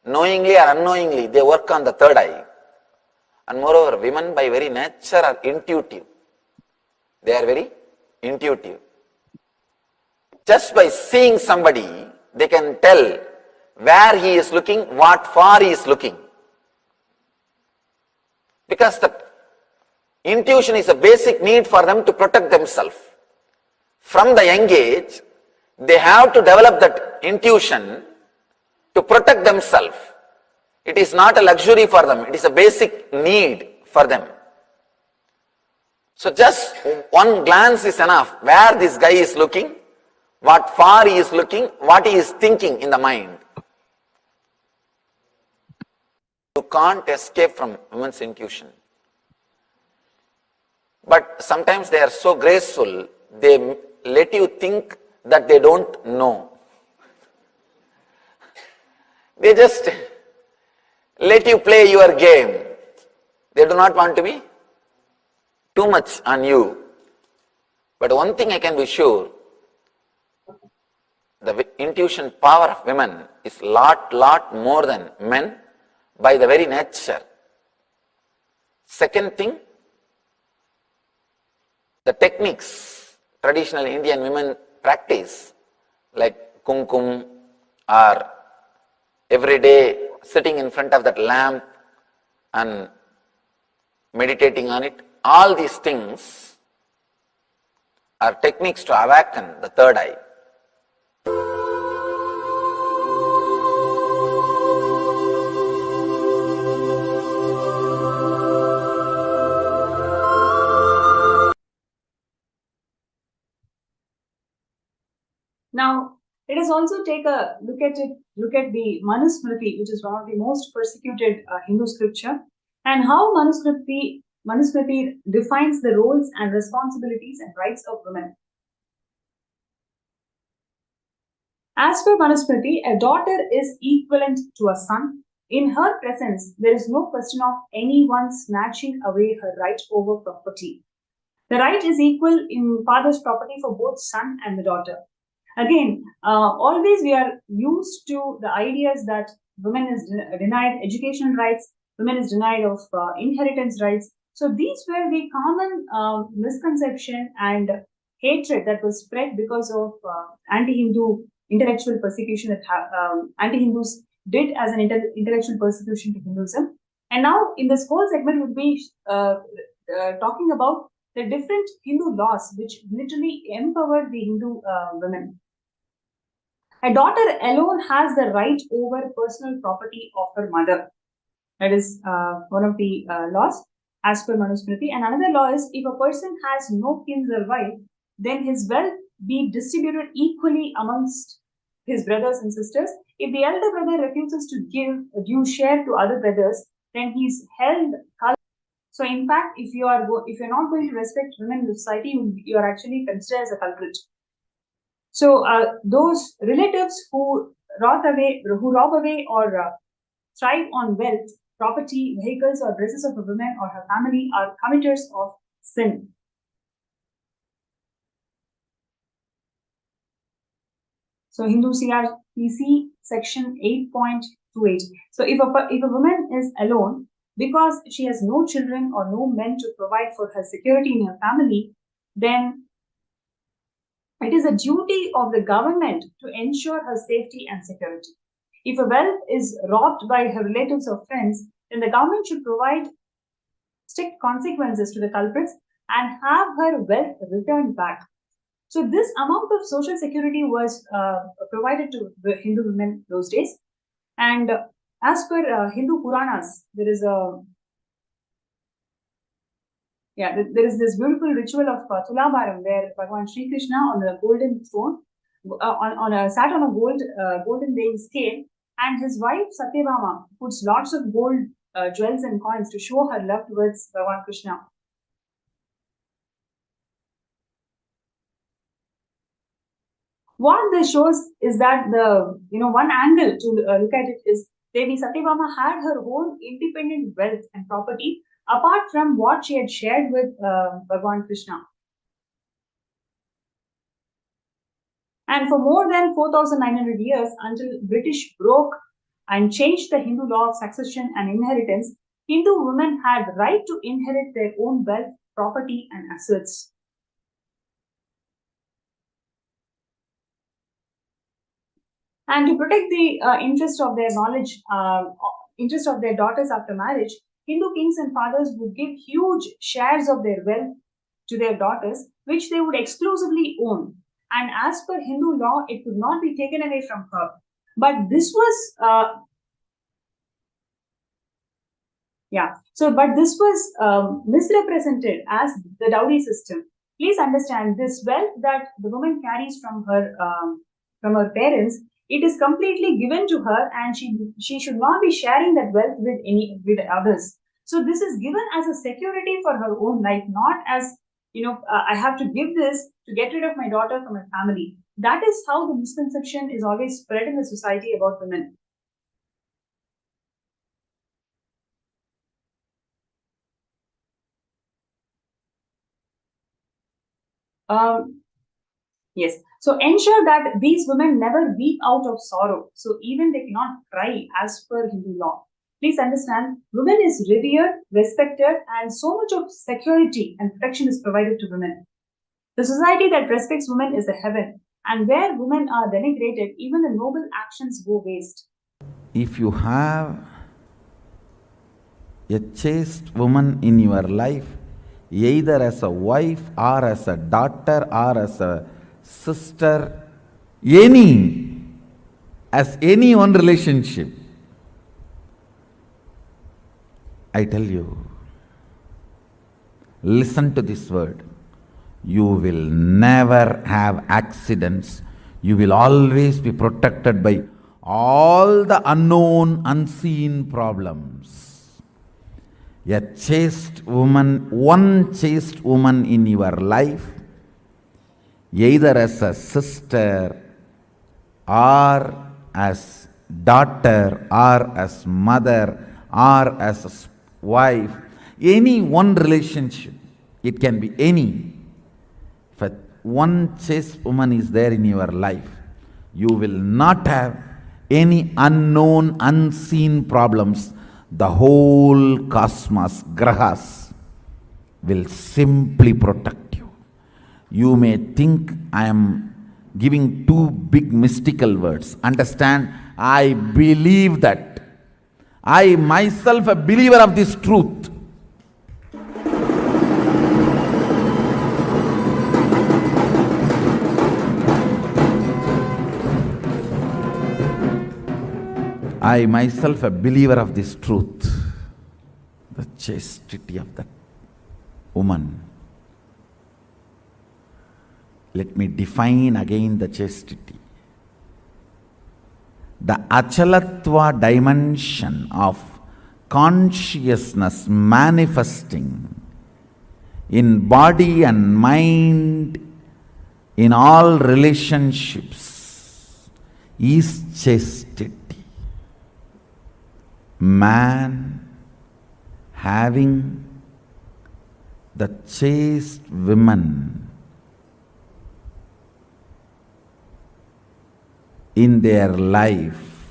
knowingly or unknowingly, they work on the third eye. And moreover, women by very nature are intuitive. They are very intuitive. Just by seeing somebody, they can tell where he is looking, what far he is looking. Because the intuition is a basic need for them to protect themselves. From the young age, they have to develop that intuition to protect themselves. It is not a luxury for them, it is a basic need for them. So just one glance is enough, where this guy is looking, what far he is looking, what he is thinking in the mind. You can't escape from women's intuition. But sometimes they are so graceful, they let you think that they don't know. They just let you play your game. They do not want to be too much on you. But one thing I can be sure, the intuition power of women is lot more than men by the very nature. Second thing, the techniques traditional Indian women practice, like kumkum or every day sitting in front of that lamp and meditating on it, all these things are techniques to awaken the third eye. Now, let us also take a look at the Manusmriti, which is one of the most persecuted Hindu scripture, and how Manusmriti defines the roles and responsibilities and rights of women. As per Manusmriti, a daughter is equivalent to a son. In her presence, there is no question of anyone snatching away her right over property. The right is equal in father's property for both son and the daughter. Again, always we are used to the ideas that women is denied educational rights, women is denied of inheritance rights. So these were the common misconception and hatred that was spread because of anti-Hindu intellectual persecution that anti-Hindus did as an intellectual persecution to Hinduism. And now in this whole segment we'll be talking about the different Hindu laws which literally empower the Hindu women. A daughter alone has the right over personal property of her mother. That is one of the laws as per Manusmriti. And another law is, if a person has no kin survive, then his wealth be distributed equally amongst his brothers and sisters. If the elder brother refuses to give a due share to other brothers, then he is held culpable. So in fact, if you're not going to respect women in the society, you are actually considered as a culprit. So those relatives who rob away or thrive on wealth, property, vehicles, or dresses of a woman or her family are committers of sin. So Hindu CRPC section 8.28. So if a woman is alone because she has no children or no men to provide for her security in her family, then it is a duty of the government to ensure her safety and security. If a wealth is robbed by her relatives or friends, then the government should provide strict consequences to the culprits and have her wealth returned back. So this amount of social security was provided to the Hindu women those days. And as per Hindu Puranas, there is this beautiful ritual of Tulabharam where Bhagavan Sri Krishna on the golden throne, sat on a golden weighing scale, and his wife Satyabhama puts lots of gold jewels and coins to show her love towards Bhagavan Krishna. What this shows is that one angle to look at it is Devi Satyabhama had her own independent wealth and property apart from what she had shared with Bhagwan Krishna. And for more than 4,900 years, until British broke and changed the Hindu law of succession and inheritance, Hindu women had right to inherit their own wealth, property, and assets. And to protect the interest of their knowledge, interest of their daughters after marriage, Hindu kings and fathers would give huge shares of their wealth to their daughters, which they would exclusively own. And as per Hindu law, it could not be taken away from her. But this was but this was misrepresented as the dowry system. Please understand this wealth that the woman carries from her parents. It is completely given to her, and she should not be sharing that wealth with others. So this is given as a security for her own life, not as I have to give this to get rid of my daughter from my family. That is how the misconception is always spread in the society about women. Yes. So ensure that these women never weep out of sorrow. So even they cannot cry as per Hindu law. Please understand, women is revered, respected, and so much of security and protection is provided to women. The society that respects women is the heaven, and where women are denigrated, even the noble actions go waste. If you have a chaste woman in your life, either as a wife or as a daughter or as a sister, as any one relationship, I tell you, listen to this word. You will never have accidents. You will always be protected by all the unknown, unseen problems. A chaste woman, one chaste woman in your life, either as a sister or as daughter or as mother or as a wife, any one relationship, it can be any. If one chaste woman is there in your life, you will not have any unknown, unseen problems. The whole cosmos, grahas, will simply protect you. You may think I am giving two big mystical words. Understand, I believe that. I myself a believer of this truth. I myself a believer of this truth. The chastity of that woman. Let me define again the chastity. The achalatva dimension of consciousness manifesting in body and mind in all relationships is chastity. Man having the chaste women in their life,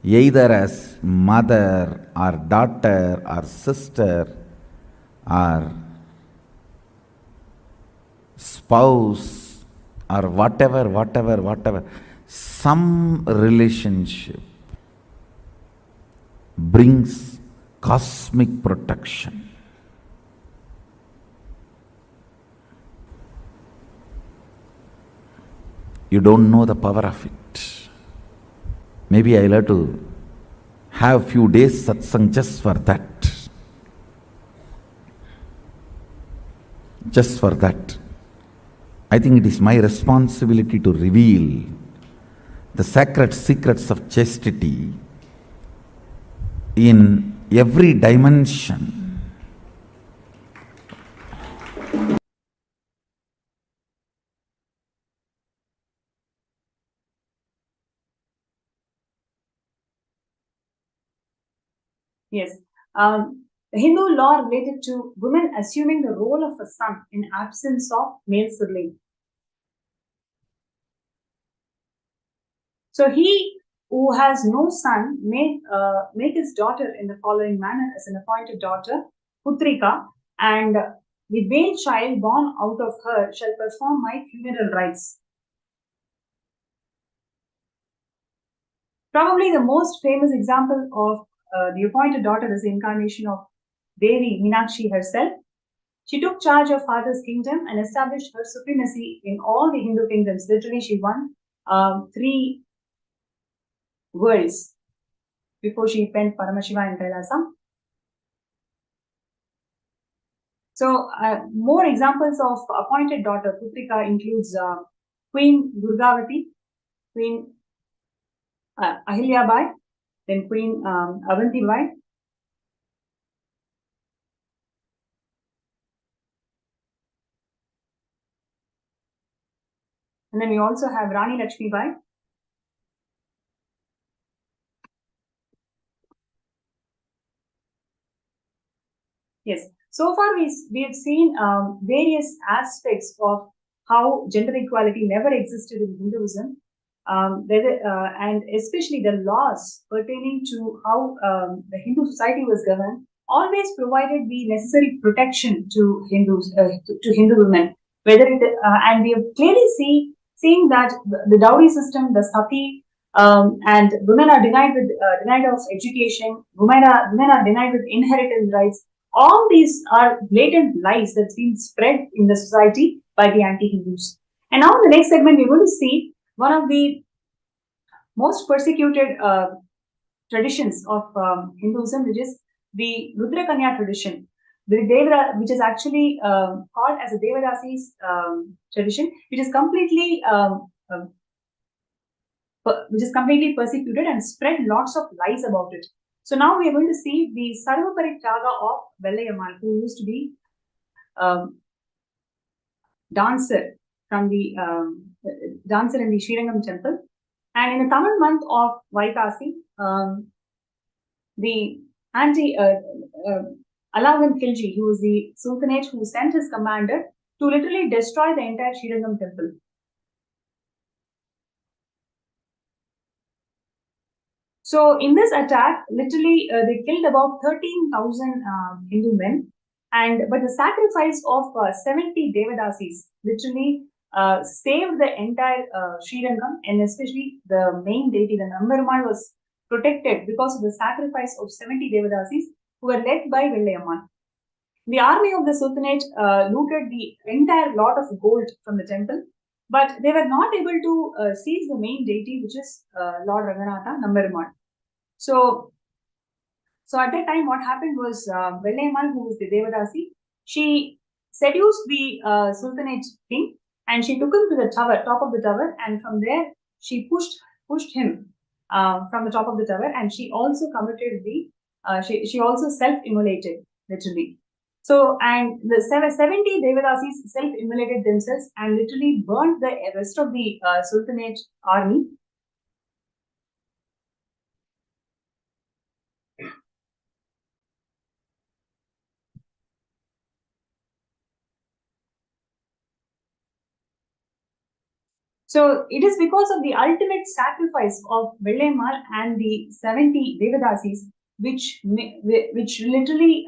either as mother or daughter or sister or spouse or whatever, some relationship brings cosmic protection. You don't know the power of it. Maybe I'll have to have few days satsang just for that. Just for that. I think it is my responsibility to reveal the sacred secrets of chastity in every dimension. Yes. The Hindu law related to women assuming the role of a son in absence of male sibling. So he who has no son may make his daughter in the following manner as an appointed daughter, Putrika, and the male child born out of her shall perform my funeral rites. Probably the most famous example of the appointed daughter is the incarnation of Devi Meenakshi herself. She took charge of father's kingdom and established her supremacy in all the Hindu kingdoms. Literally, she won 3 worlds before she penned Paramashivam in Kailasa. So, more examples of appointed daughter Putrika includes Queen Durgavati, Queen Ahilyabai, then Queen Avantibai. And then we also have Rani Lakshmi Bai. Yes. So far, we have seen various aspects of how gender equality never existed in Hinduism, and especially the laws pertaining to how the Hindu society was governed always provided the necessary protection to Hindus, to Hindu women. Whether it and we have clearly seen that the dowry system, the sati, and women are denied of education. Women are denied with inheritance rights. All these are blatant lies that's been spread in the society by the anti-Hindus. And now in the next segment, we're going to see one of the most persecuted traditions of Hinduism, which is the Rudra Kanya tradition, which is actually called as a Devadasi's tradition, which is completely persecuted and spread lots of lies about it. So now we are going to see the Sarvapari Tyaga of Vellayammal, who used to be dancer from the dancer in the Srirangam temple. And in the Tamil month of Vaikasi, the Alauddin Khilji, who was the Sultanate who sent his commander to literally destroy the entire Srirangam temple. So in this attack, literally they killed about 13,000 Hindu men, but the sacrifice of 70 Devadasis literally saved the entire Srirangam, and especially the main deity, the Nambarmal, was protected because of the sacrifice of 70 Devadasis who were led by Vellayammal. The army of the Sultanate looted the entire lot of gold from the temple, but they were not able to seize the main deity, which is Lord Ranganatha, Nambarmal. So at that time, what happened was Vellayammal, who was the Devadasi, she seduced the Sultanate king, and she took him to the top of the tower, and from there she pushed him from the top of the tower, and she also committed she also self-immolated, literally. So, and the 70 Devadasis self-immolated themselves and literally burned the rest of the Sultanate army. So it is because of the ultimate sacrifice of Vellayammal and the 70 Devadasis, which literally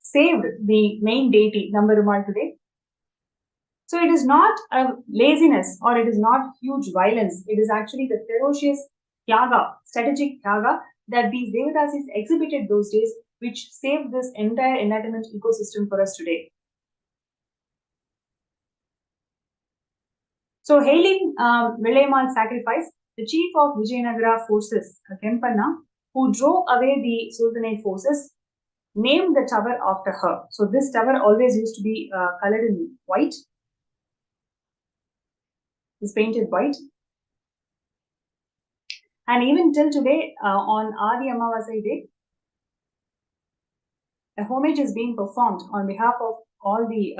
saved the main deity, Nambarumal, today. So it is not a laziness or it is not huge violence. It is actually the ferocious Tyaga, strategic Tyaga that these Devadasis exhibited those days, which saved this entire enlightenment ecosystem for us today. So, hailing Vellayammal's sacrifice, the chief of Vijayanagara forces, Kempanna, who drove away the Sultanate forces, named the tower after her. So, this tower always used to be colored in white. It's painted white. And even till today, on Adi Amavasai day, a homage is being performed on behalf of all the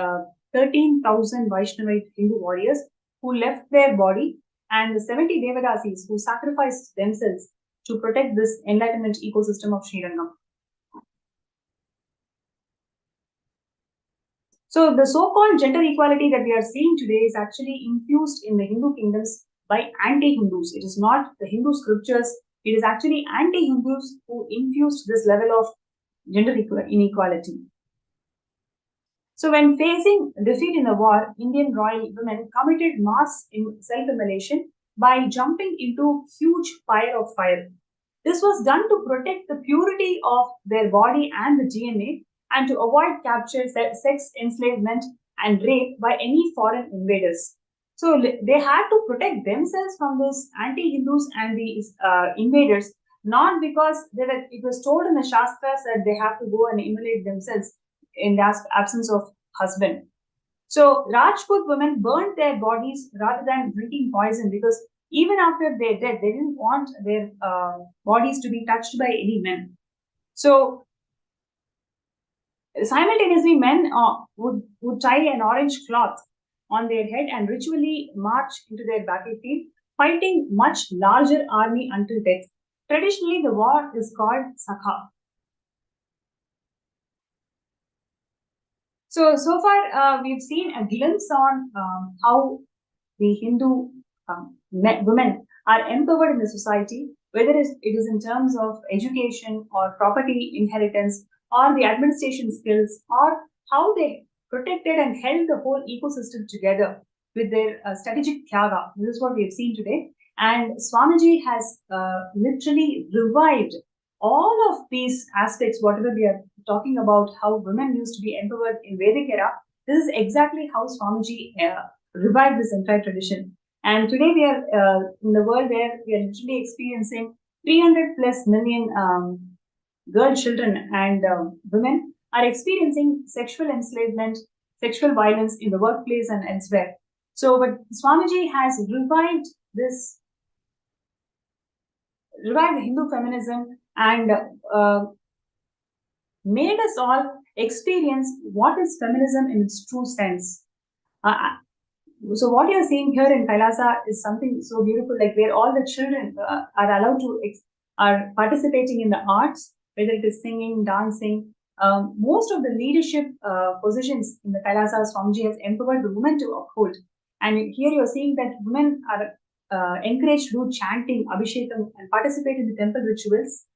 13,000 Vaishnavite Hindu warriors who left their body, and the 70 Devadasis who sacrificed themselves to protect this enlightenment ecosystem of Srirangam. So the so-called gender equality that we are seeing today is actually infused in the Hindu kingdoms by anti-Hindus. It is not the Hindu scriptures. It is actually anti-Hindus who infused this level of gender inequality. So when facing defeat in the war, Indian royal women committed mass self-immolation by jumping into huge pyre of fire. This was done to protect the purity of their body and the DNA and to avoid capture, sex enslavement and rape by any foreign invaders. So they had to protect themselves from these anti-Hindus and these invaders, not because it was told in the Shastras that they have to go and immolate themselves in the absence of husband. So Rajput women burnt their bodies rather than drinking poison because even after their death, they didn't want their bodies to be touched by any men. So simultaneously, men would tie an orange cloth on their head and ritually march into their battlefield, fighting much larger army until death. Traditionally, the war is called Sakha. So far, we've seen a glimpse on how the Hindu women are empowered in the society, whether it is in terms of education or property inheritance or the administration skills or how they protected and held the whole ecosystem together with their strategic tyaga. This is what we have seen today. And Swamiji has literally revived all of these aspects, whatever we are talking about, how women used to be empowered in Vedic era. This is exactly how Swamiji revive this entire tradition. And today we are in the world where we are literally experiencing 300 plus million girl children and women are experiencing sexual enslavement, sexual violence in the workplace and elsewhere. So, but Swamiji has revived Hindu feminism and made us all experience what is feminism in its true sense. So what you're seeing here in Kailasa is something so beautiful, like where all the children are allowed to are participating in the arts, whether it is singing, dancing. Most of the leadership positions in the Kailasa, Swamiji has empowered the women to uphold. And here you're seeing that women are encouraged to do chanting, abhishekam, and participate in the temple rituals.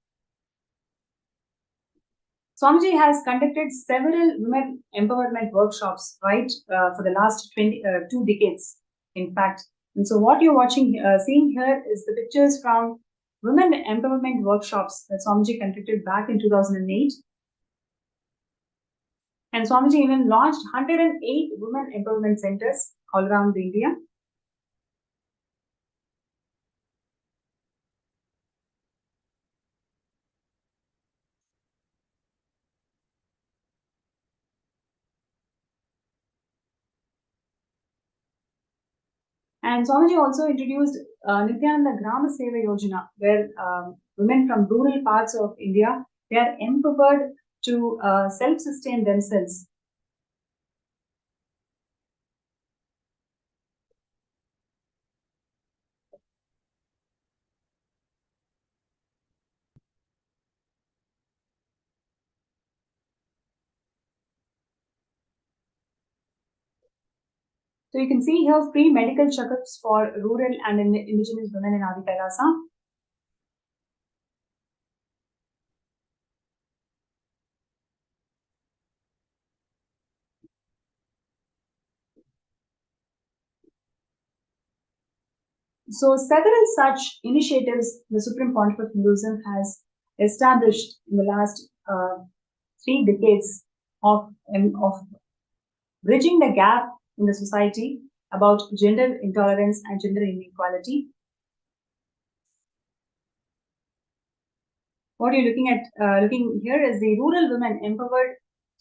Swamiji has conducted several women empowerment workshops, right, for the last 2 decades, in fact. And so what you're seeing here is the pictures from women empowerment workshops that Swamiji conducted back in 2008. And Swamiji even launched 108 women empowerment centers all around India. And Swamiji also introduced Nithyananda Grama Seva Yojana, where women from rural parts of India, they are empowered to self-sustain themselves. So you can see here free medical checkups for rural and indigenous women in Adi Kailasa. So several such initiatives the Supreme Pontiff of Hinduism has established in the last 3 decades of bridging the gap in the society about gender intolerance and gender inequality. What you're looking here is the rural women empowered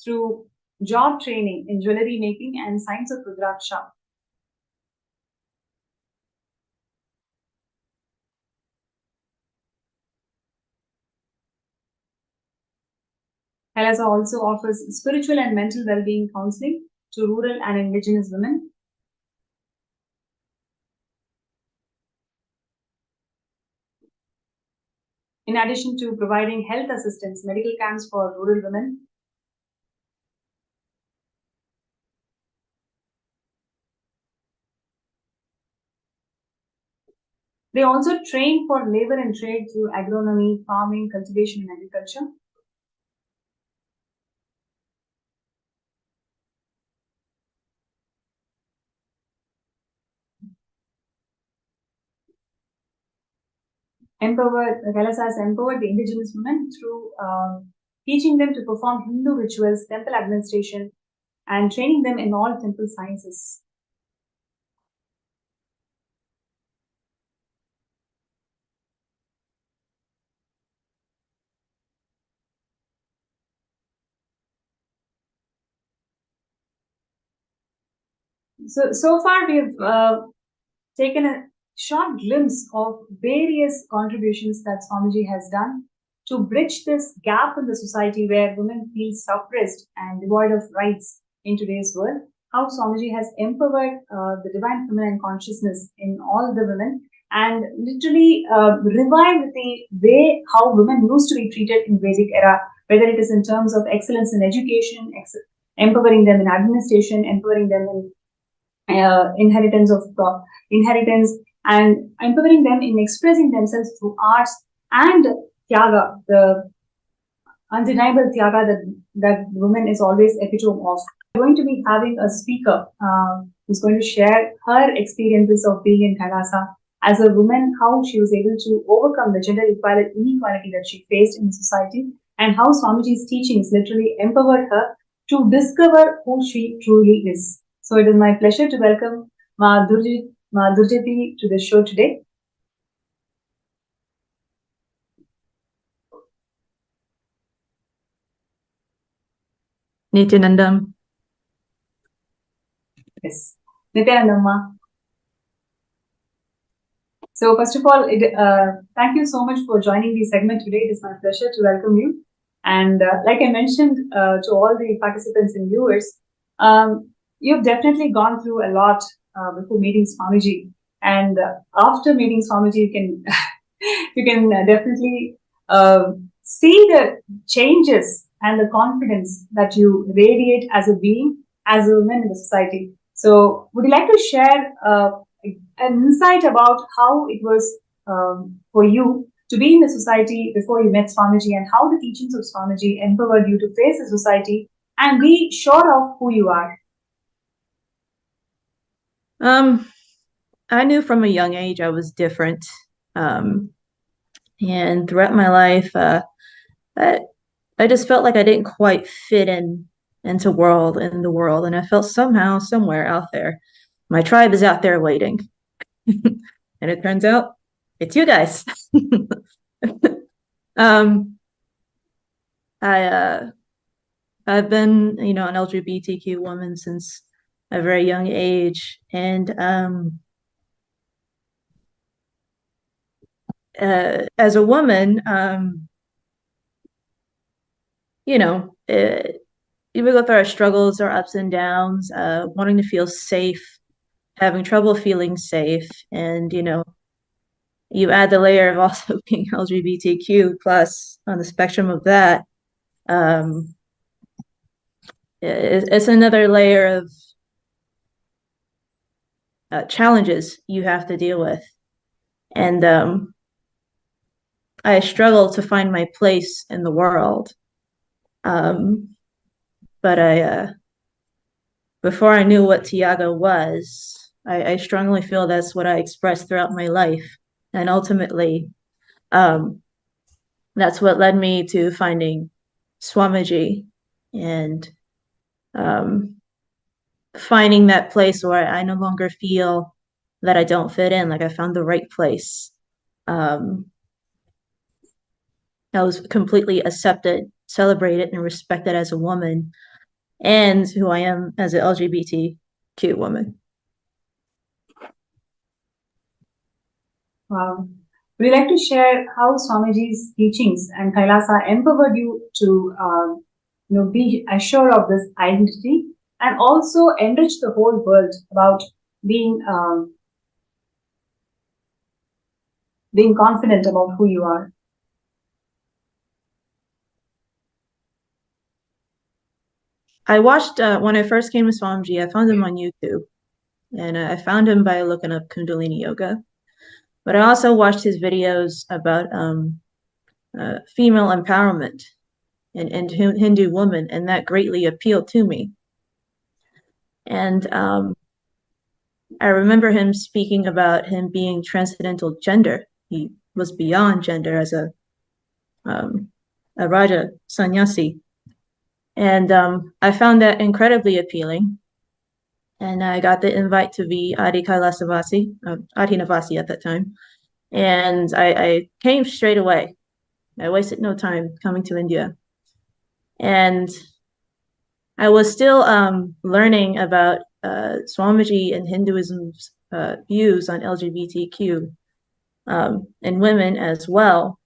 through job training in jewelry making and science of Rudraksha. Kailasa also offers spiritual and mental well-being counseling to rural and indigenous women. in addition to providing health assistance, medical camps for rural women. They also train for labor and trade through agronomy, farming, cultivation, and agriculture. Kailasa has empowered the indigenous women through teaching them to perform Hindu rituals, temple administration, and training them in all temple sciences. So far we've taken a short glimpse of various contributions that Swamiji has done to bridge this gap in the society where women feel suppressed and devoid of rights in today's world. How Swamiji has empowered the divine feminine consciousness in all the women and literally revived the way how women used to be treated in Vedic era, whether it is in terms of excellence in education, empowering them in administration, empowering them in inheritance, and empowering them in expressing themselves through arts and tyaga, the undeniable tyaga that woman is always epitome of. We're going to be having a speaker who's going to share her experiences of being in Kailasa as a woman, how she was able to overcome the gender inequality that she faced in society, and how Swamiji's teachings literally empowered her to discover who she truly is. So it is my pleasure to welcome Ma Durjati to the show today. Nithyananda. Yes, Nithyananda Ma. So first of all, thank you so much for joining the segment today. It is my pleasure to welcome you. And like I mentioned to all the participants and viewers, you've definitely gone through a lot before meeting Swamiji. And after meeting Swamiji, you can you can definitely see the changes and the confidence that you radiate as a being, as a woman in the society. So would you like to share an insight about how it was for you to be in the society before you met Swamiji, and how the teachings of Swamiji empowered you to face the society and be sure of who you are? I knew from a young age I was different. And throughout my life, I just felt like I didn't quite fit into the world, and I felt somehow, somewhere out there, my tribe is out there waiting. And it turns out it's you guys. I've been, an LGBTQ woman since a very young age, and as a woman, we go through our struggles, our ups and downs, wanting to feel safe, having trouble feeling safe, and you add the layer of also being LGBTQ plus on the spectrum of that. It's another layer of challenges you have to deal with, and I struggle to find my place in the world. But before I knew what Tyaga was, I strongly feel that's what I expressed throughout my life, and ultimately, that's what led me to finding Swamiji and finding that place where I no longer feel that I don't fit in, like I found the right place. I was completely accepted, celebrated, and respected as a woman, and who I am as an LGBTQ woman. Wow. Would you like to share how Swamiji's teachings and Kailasa empowered you to be assured of this identity, and also enrich the whole world about being confident about who you are? I watched when I first came to Swamiji, I found him on YouTube, and I found him by looking up Kundalini Yoga. But I also watched his videos about female empowerment and Hindu woman, and that greatly appealed to me. And I remember him speaking about him being transcendental gender. He was beyond gender as a Raja sannyasi. And I found that incredibly appealing. And I got the invite to be Adi Kailasavasi, Adi Navasi at that time. And I came straight away. I wasted no time coming to India. And I was still learning about Swamiji and Hinduism's views on LGBTQ and women as well.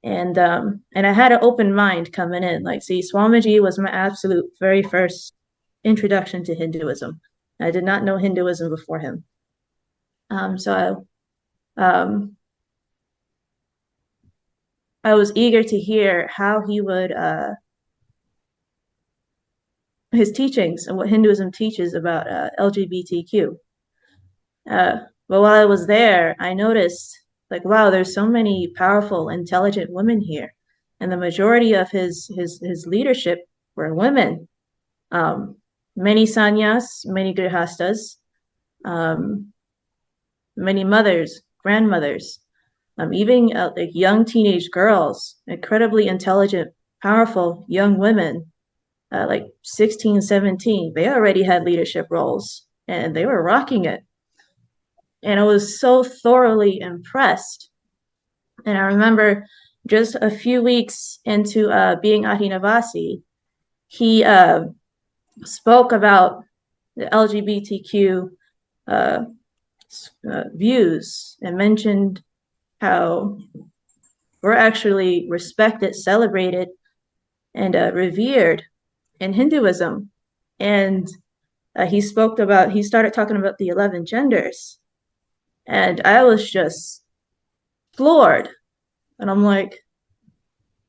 And I had an open mind coming in. Like, see, Swamiji was my absolute very first introduction to Hinduism. I did not know Hinduism before him. So I was eager to hear how he would his teachings and what Hinduism teaches about LGBTQ. But while I was there, I noticed, like, wow, there's so many powerful, intelligent women here, and the majority of his leadership were women. Many sannyas, many grihastas, many mothers, grandmothers, even like young teenage girls, incredibly intelligent, powerful young women, like 16, 17. They already had leadership roles and they were rocking it. And I was so thoroughly impressed. And I remember just a few weeks into being Ahinavasi, he spoke about the LGBTQ views and mentioned how we're actually respected, celebrated, and revered in Hinduism. And he started talking about the 11 genders. And I was just floored. And I'm like,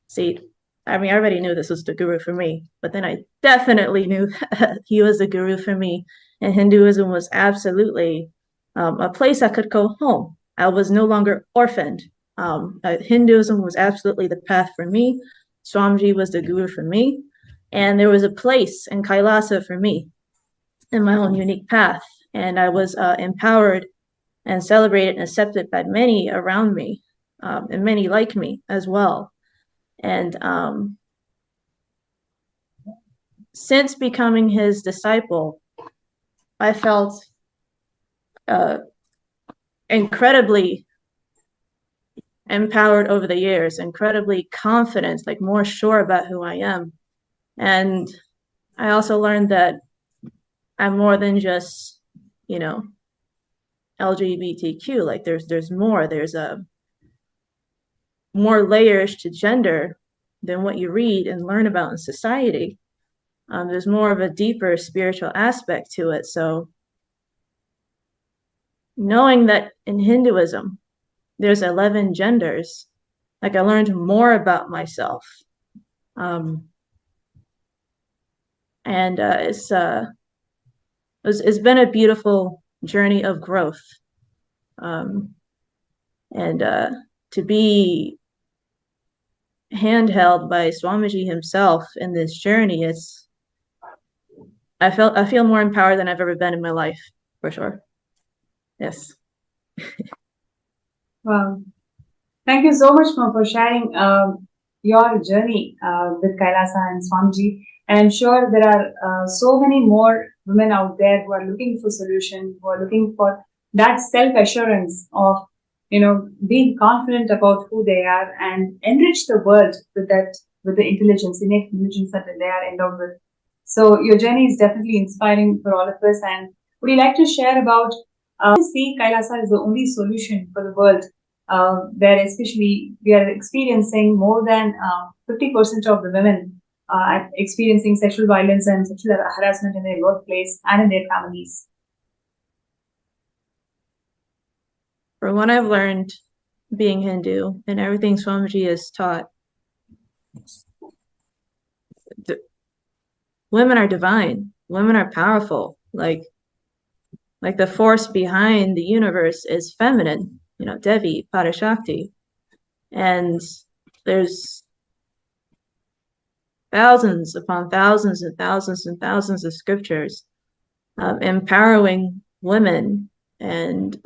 see, I mean, I already knew this was the guru for me, but then I definitely knew he was the guru for me. And Hinduism was absolutely a place I could go home. I was no longer orphaned. Hinduism was absolutely the path for me. Swamiji was the guru for me. And there was a place in Kailasa for me in my own unique path. And I was empowered and celebrated and accepted by many around me, and many like me as well. And since becoming his disciple, I felt incredibly empowered over the years, incredibly confident, like more sure about who I am. And I also learned that I'm more than just, LGBTQ. Like there's more. There's more layers to gender than what you read and learn about in society. There's more of a deeper spiritual aspect to it. So knowing that in Hinduism, there's 11 genders, like I learned more about myself. And it's been a beautiful journey of growth. And to be handheld by Swamiji himself in this journey, I feel more empowered than I've ever been in my life, for sure. Yes. Wow. Thank you so much for sharing your journey with Kailasa and Swamiji. And I'm sure there are so many more women out there who are looking for solution, who are looking for that self-assurance of, being confident about who they are and enrich the world with the intelligence, innate intelligence that they are endowed with. So your journey is definitely inspiring for all of us. And would you like to share about see Kailasa is the only solution for the world, where especially we are experiencing more than 50% of the women experiencing sexual violence and sexual harassment in their workplace and in their families. From what I've learned being Hindu and everything Swamiji has taught, women are divine. Women are powerful. Like the force behind the universe is feminine, you know, Devi, Parashakti. And there's thousands upon thousands and thousands and thousands of scriptures empowering women and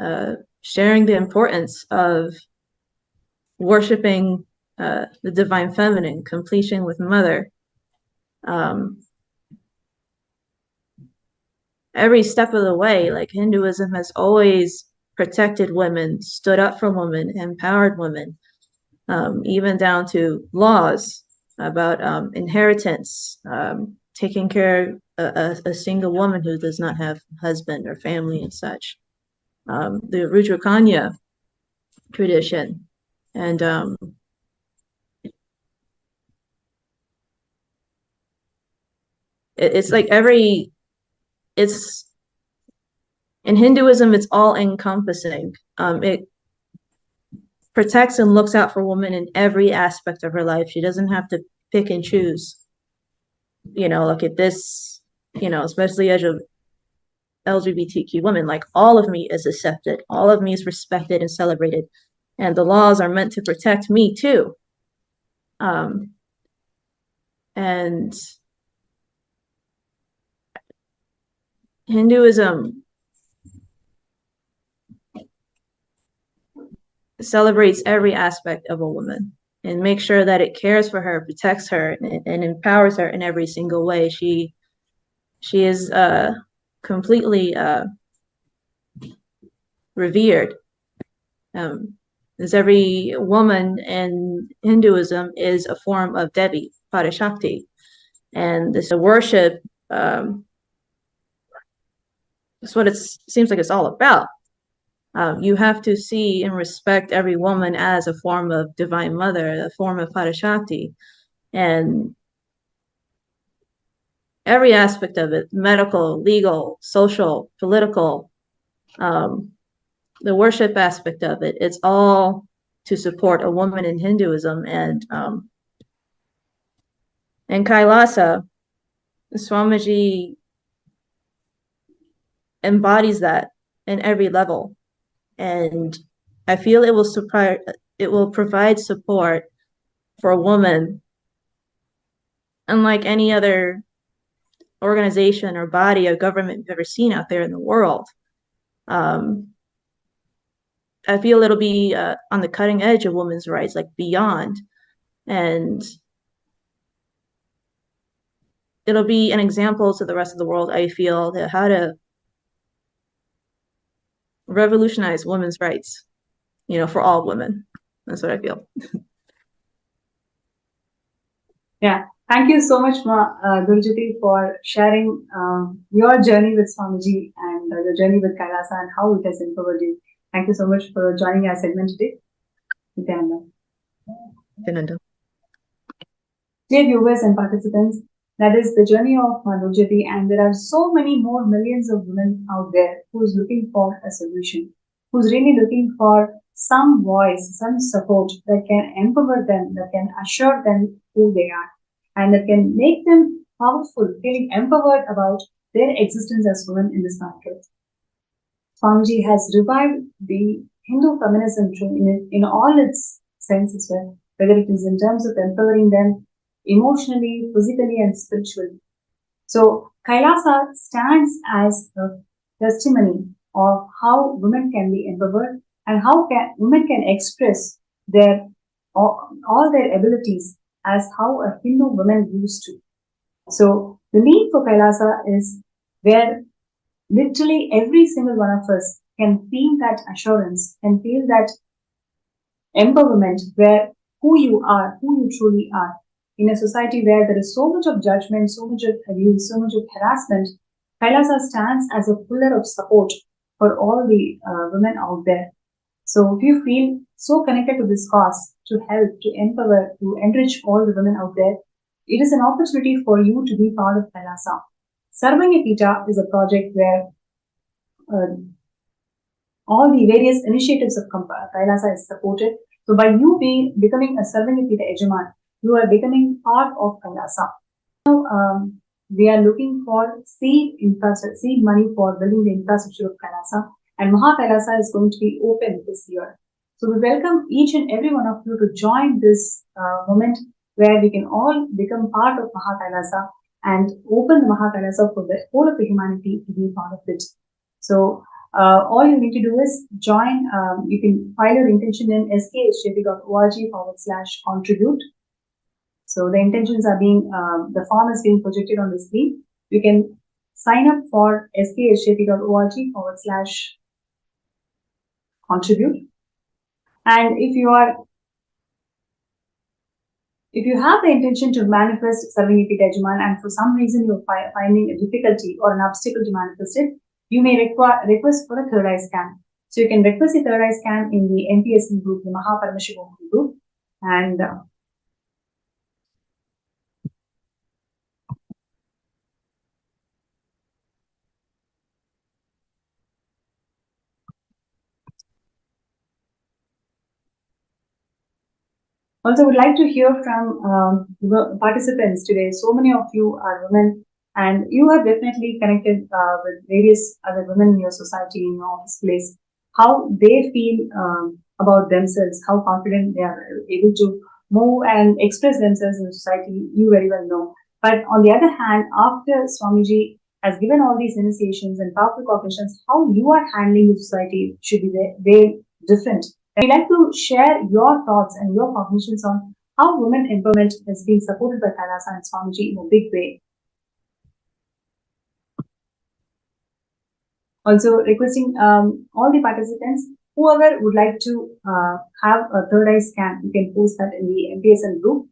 sharing the importance of worshiping the divine feminine, completion with mother. Every step of the way, like Hinduism has always protected women, stood up for women, empowered women, even down to laws about inheritance, taking care of a single woman who does not have husband or family and such. The Rudrakanya tradition, and it's like it's in Hinduism, it's all encompassing. It protects and looks out for women in every aspect of her life. She doesn't have to pick and choose. You know, look at this, you know, especially as a LGBTQ woman, like all of me is accepted, all of me is respected and celebrated, and the laws are meant to protect me too. And Hinduism celebrates every aspect of a woman and makes sure that it cares for her, protects her, and empowers her in every single way. She is completely revered. As every woman in Hinduism is a form of Devi, Parashakti, and this worship. That's what it seems like it's all about. You have to see and respect every woman as a form of Divine Mother, a form of Parashakti, and every aspect of it, medical, legal, social, political, the worship aspect of it, it's all to support a woman in Hinduism. And Kailasa, Swamiji embodies that in every level. And I feel it will provide support for a woman unlike any other organization or body or government we've ever seen out there in the world. I feel it'll be on the cutting edge of women's rights, like beyond. And it'll be an example to the rest of the world, I feel, that how to revolutionize women's rights, you know, for all women. That's what I feel. Yeah, thank you so much, Gurjyoti, for sharing your journey with Swamiji and your journey with Kailasa and how it has empowered you. Thank you so much for joining our segment today. Nithyananda. Dear viewers and participants, that is the journey of Gurjyoti, and there are so many more millions of women out there who's looking for a solution, who's really looking for some voice, some support that can empower them, that can assure them who they are, and that can make them powerful, feeling empowered about their existence as women in this country. Swamiji has revived the Hindu feminism in all its senses, whether it is in terms of empowering them emotionally, physically, and spiritually. So Kailasa stands as a testimony of how women can be empowered and how women can express all their abilities as how a Hindu woman used to. So the need for Kailasa is where literally every single one of us can feel that assurance, can feel that empowerment, where who you are, who you truly are. In a society where there is so much of judgment, so much of abuse, so much of harassment, Kailasa stands as a pillar of support for all the women out there. So if you feel so connected to this cause, to help, to empower, to enrich all the women out there, it is an opportunity for you to be part of Kailasa. Sarvanyapita is a project where all the various initiatives of Kailasa is supported. So by you becoming a Sarvanyapita Ejaman, you are becoming part of Kailasa. Now, we are looking for seed money for building the infrastructure of Kailasa, and Maha Kailasa is going to be open this year. So we welcome each and every one of you to join this moment where we can all become part of Maha Kailasa and open the Maha Kailasa for the whole of the humanity to be part of it. So all you need to do is join. You can file your intention in skshjp.org/contribute. So the intentions are being, the form is being projected on the screen. You can sign up for skshjp.org/contribute. And if you have the intention to manifest Sarvangiti Tejaman and for some reason you're finding a difficulty or an obstacle to manifest it, you may request for a third eye scan. So you can request a third eye scan in the NPSN group, the Paramashivam group, and also would like to hear from participants today. So many of you are women, and you have definitely connected with various other women in your society, in your office place, how they feel about themselves, how confident they are able to move and express themselves in society, you very well know. But on the other hand, after Swamiji has given all these initiations and powerful cognitions, how you are handling the society should be very different. I'd like to share your thoughts and your cognitions on how women empowerment is being supported by Kailasa and Swamiji in a big way. Also requesting all the participants, whoever would like to have a third eye scan, you can post that in the MPSN group.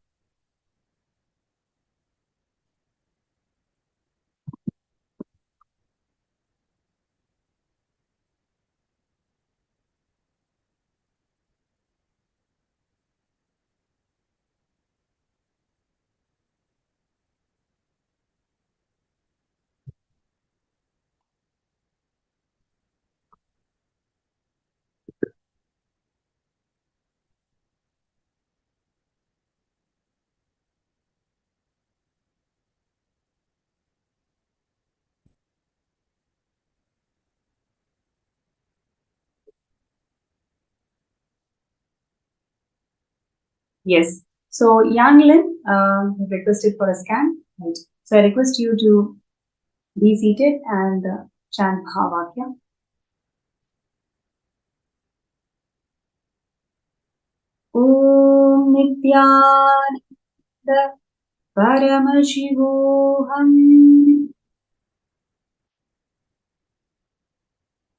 Yes. So Yang Lin requested for a scan. Right. So I request you to be seated and chant Mahavakya. Om Nithyananda Paramashivam.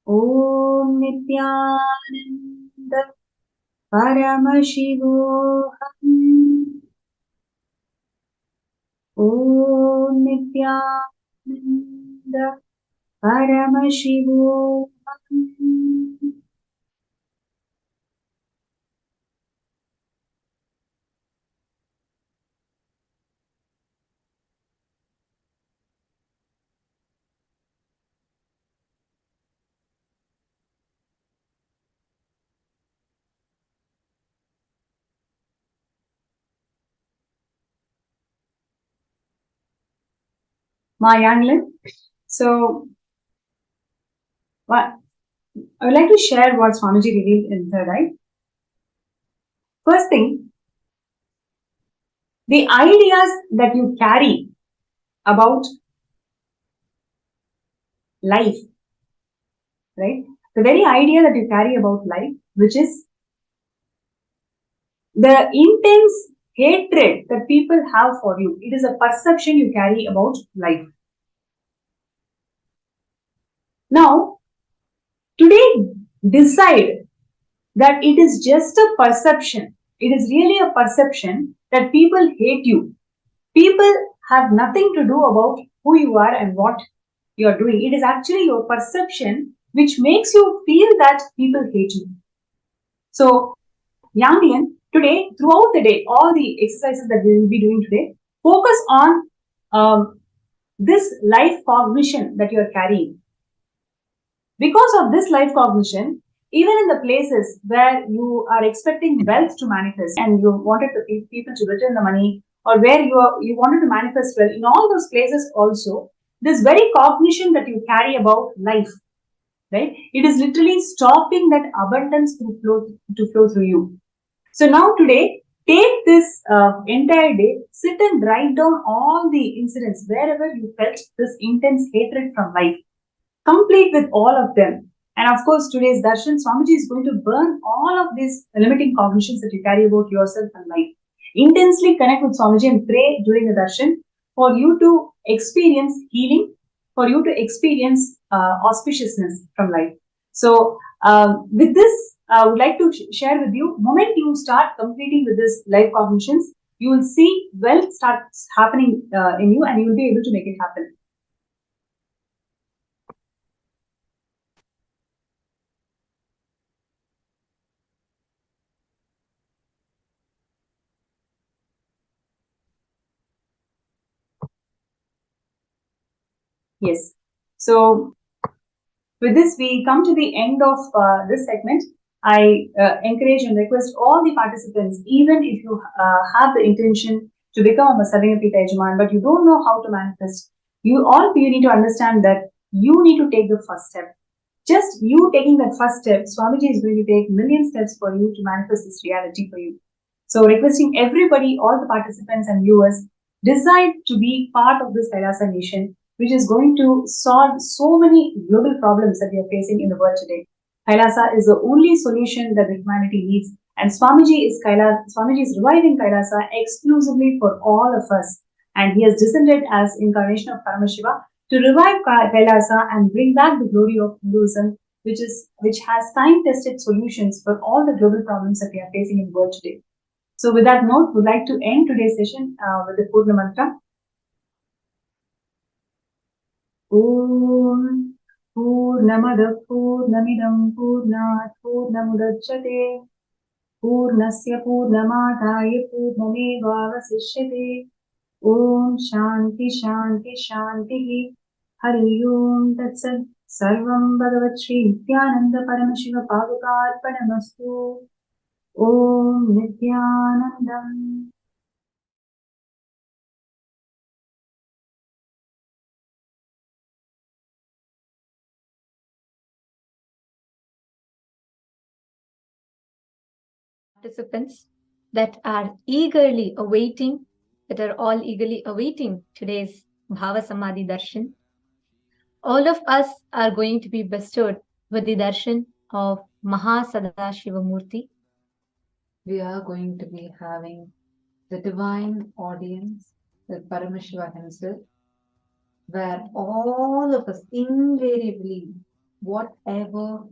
Om Nithyananda Paramashivam. Om Nithyananda Paramashivam. Ma Yanglin. So, I would like to share what Swamiji revealed in Third Eye. First thing, the ideas that you carry about life, right? The very idea that you carry about life, which is the intense hatred that people have for you. It is a perception you carry about life. Now, today, decide that it is just a perception. It is really a perception that people hate you. People have nothing to do about who you are and what you are doing. It is actually your perception which makes you feel that people hate you. So, Yanglian, today, throughout the day, all the exercises that we will be doing today, focus on this life cognition that you are carrying. Because of this life cognition, even in the places where you are expecting wealth to manifest and you wanted the people to return the money or where you wanted to manifest well, in all those places also, this very cognition that you carry about life, right? It is literally stopping that abundance to flow through you. So now today, take this entire day, sit and write down all the incidents wherever you felt this intense hatred from life. Complete with all of them. And of course, today's darshan, Swamiji is going to burn all of these limiting cognitions that you carry about yourself and life. Intensely connect with Swamiji and pray during the darshan for you to experience healing, for you to experience auspiciousness from life. So, with this, I would like to share with you, moment you start completing with this life cognitions, you will see wealth starts happening in you, and you will be able to make it happen. Yes. So with this, we come to the end of this segment. I encourage and request all the participants, even if you have the intention to become a Sarvingapita Yajaman, but you don't know how to manifest, you need to understand that you need to take the first step. Just you taking that first step, Swamiji is going to take million steps for you to manifest this reality for you. So requesting everybody, all the participants and viewers, decide to be part of this Kailasa nation, which is going to solve so many global problems that we are facing in the world today. Kailasa is the only solution that the humanity needs, and Swamiji is reviving Kailasa exclusively for all of us, and he has descended as incarnation of Paramashiva to revive Kailasa and bring back the glory of Hinduism, which has time-tested solutions for all the global problems that we are facing in the world today. So with that note, we'd like to end today's session with the Purna Mantra. Om Purnamada Purnamidam Purnat Purnamudachyate Purnasya Purnamadaya Purnameva Vasishyate. Om Shanti Shanti Shanti Hari Om Tatsat Sarvam Bhagavat Shri Nithyananda Paramashiva Padukarpanamastu. Om Nithyanandam. Participants that are all eagerly awaiting today's Bhava Samadhi Darshan. All of us are going to be bestowed with the darshan of Mahasadashiva Murti. We are going to be having the divine audience with Paramashiva himself, where all of us invariably, whatever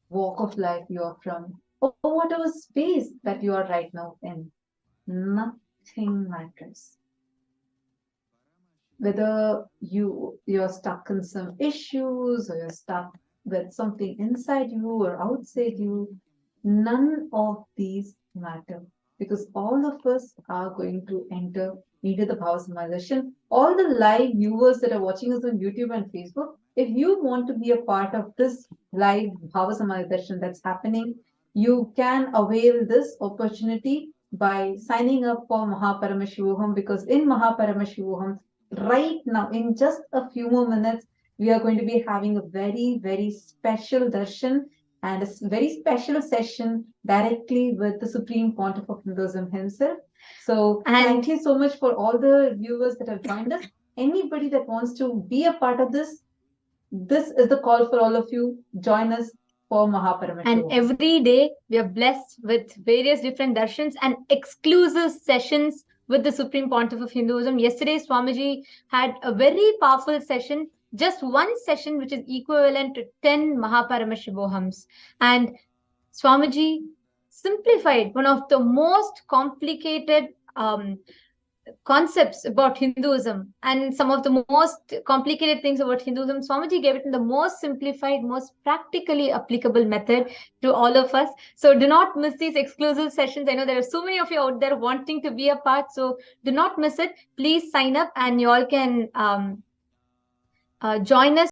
walk of life you are from, or whatever space that you are right now in, nothing matters. Whether you're stuck in some issues, or you're stuck with something inside you or outside you, none of these matter, because all of us are going to enter into the Bhava Samadhi. All the live viewers that are watching us on YouTube and Facebook, if you want to be a part of this live Bhava Samadhi that's happening, you can avail this opportunity by signing up for Mahaparamashivoham, because in Mahaparamashivoham, right now, in just a few more minutes, we are going to be having a very, very special darshan and a very special session directly with the Supreme Pontiff of Hinduism himself. So thank you so much for all the viewers that have joined us. Anybody that wants to be a part of this is the call for all of you. Join us for Mahaparamashivam. And every day we are blessed with various different darshans and exclusive sessions with the Supreme Pontiff of Hinduism. Yesterday, Swamiji had a very powerful session, just one session, which is equivalent to 10 Mahaparamashivohams. And Swamiji simplified one of the most complicated concepts about Hinduism and some of the most complicated things about Hinduism. Swamiji gave it in the most simplified, most practically applicable method to all of us. So do not miss these exclusive sessions. I know there are so many of you out there wanting to be a part, so do not miss it. Please sign up and you all can join us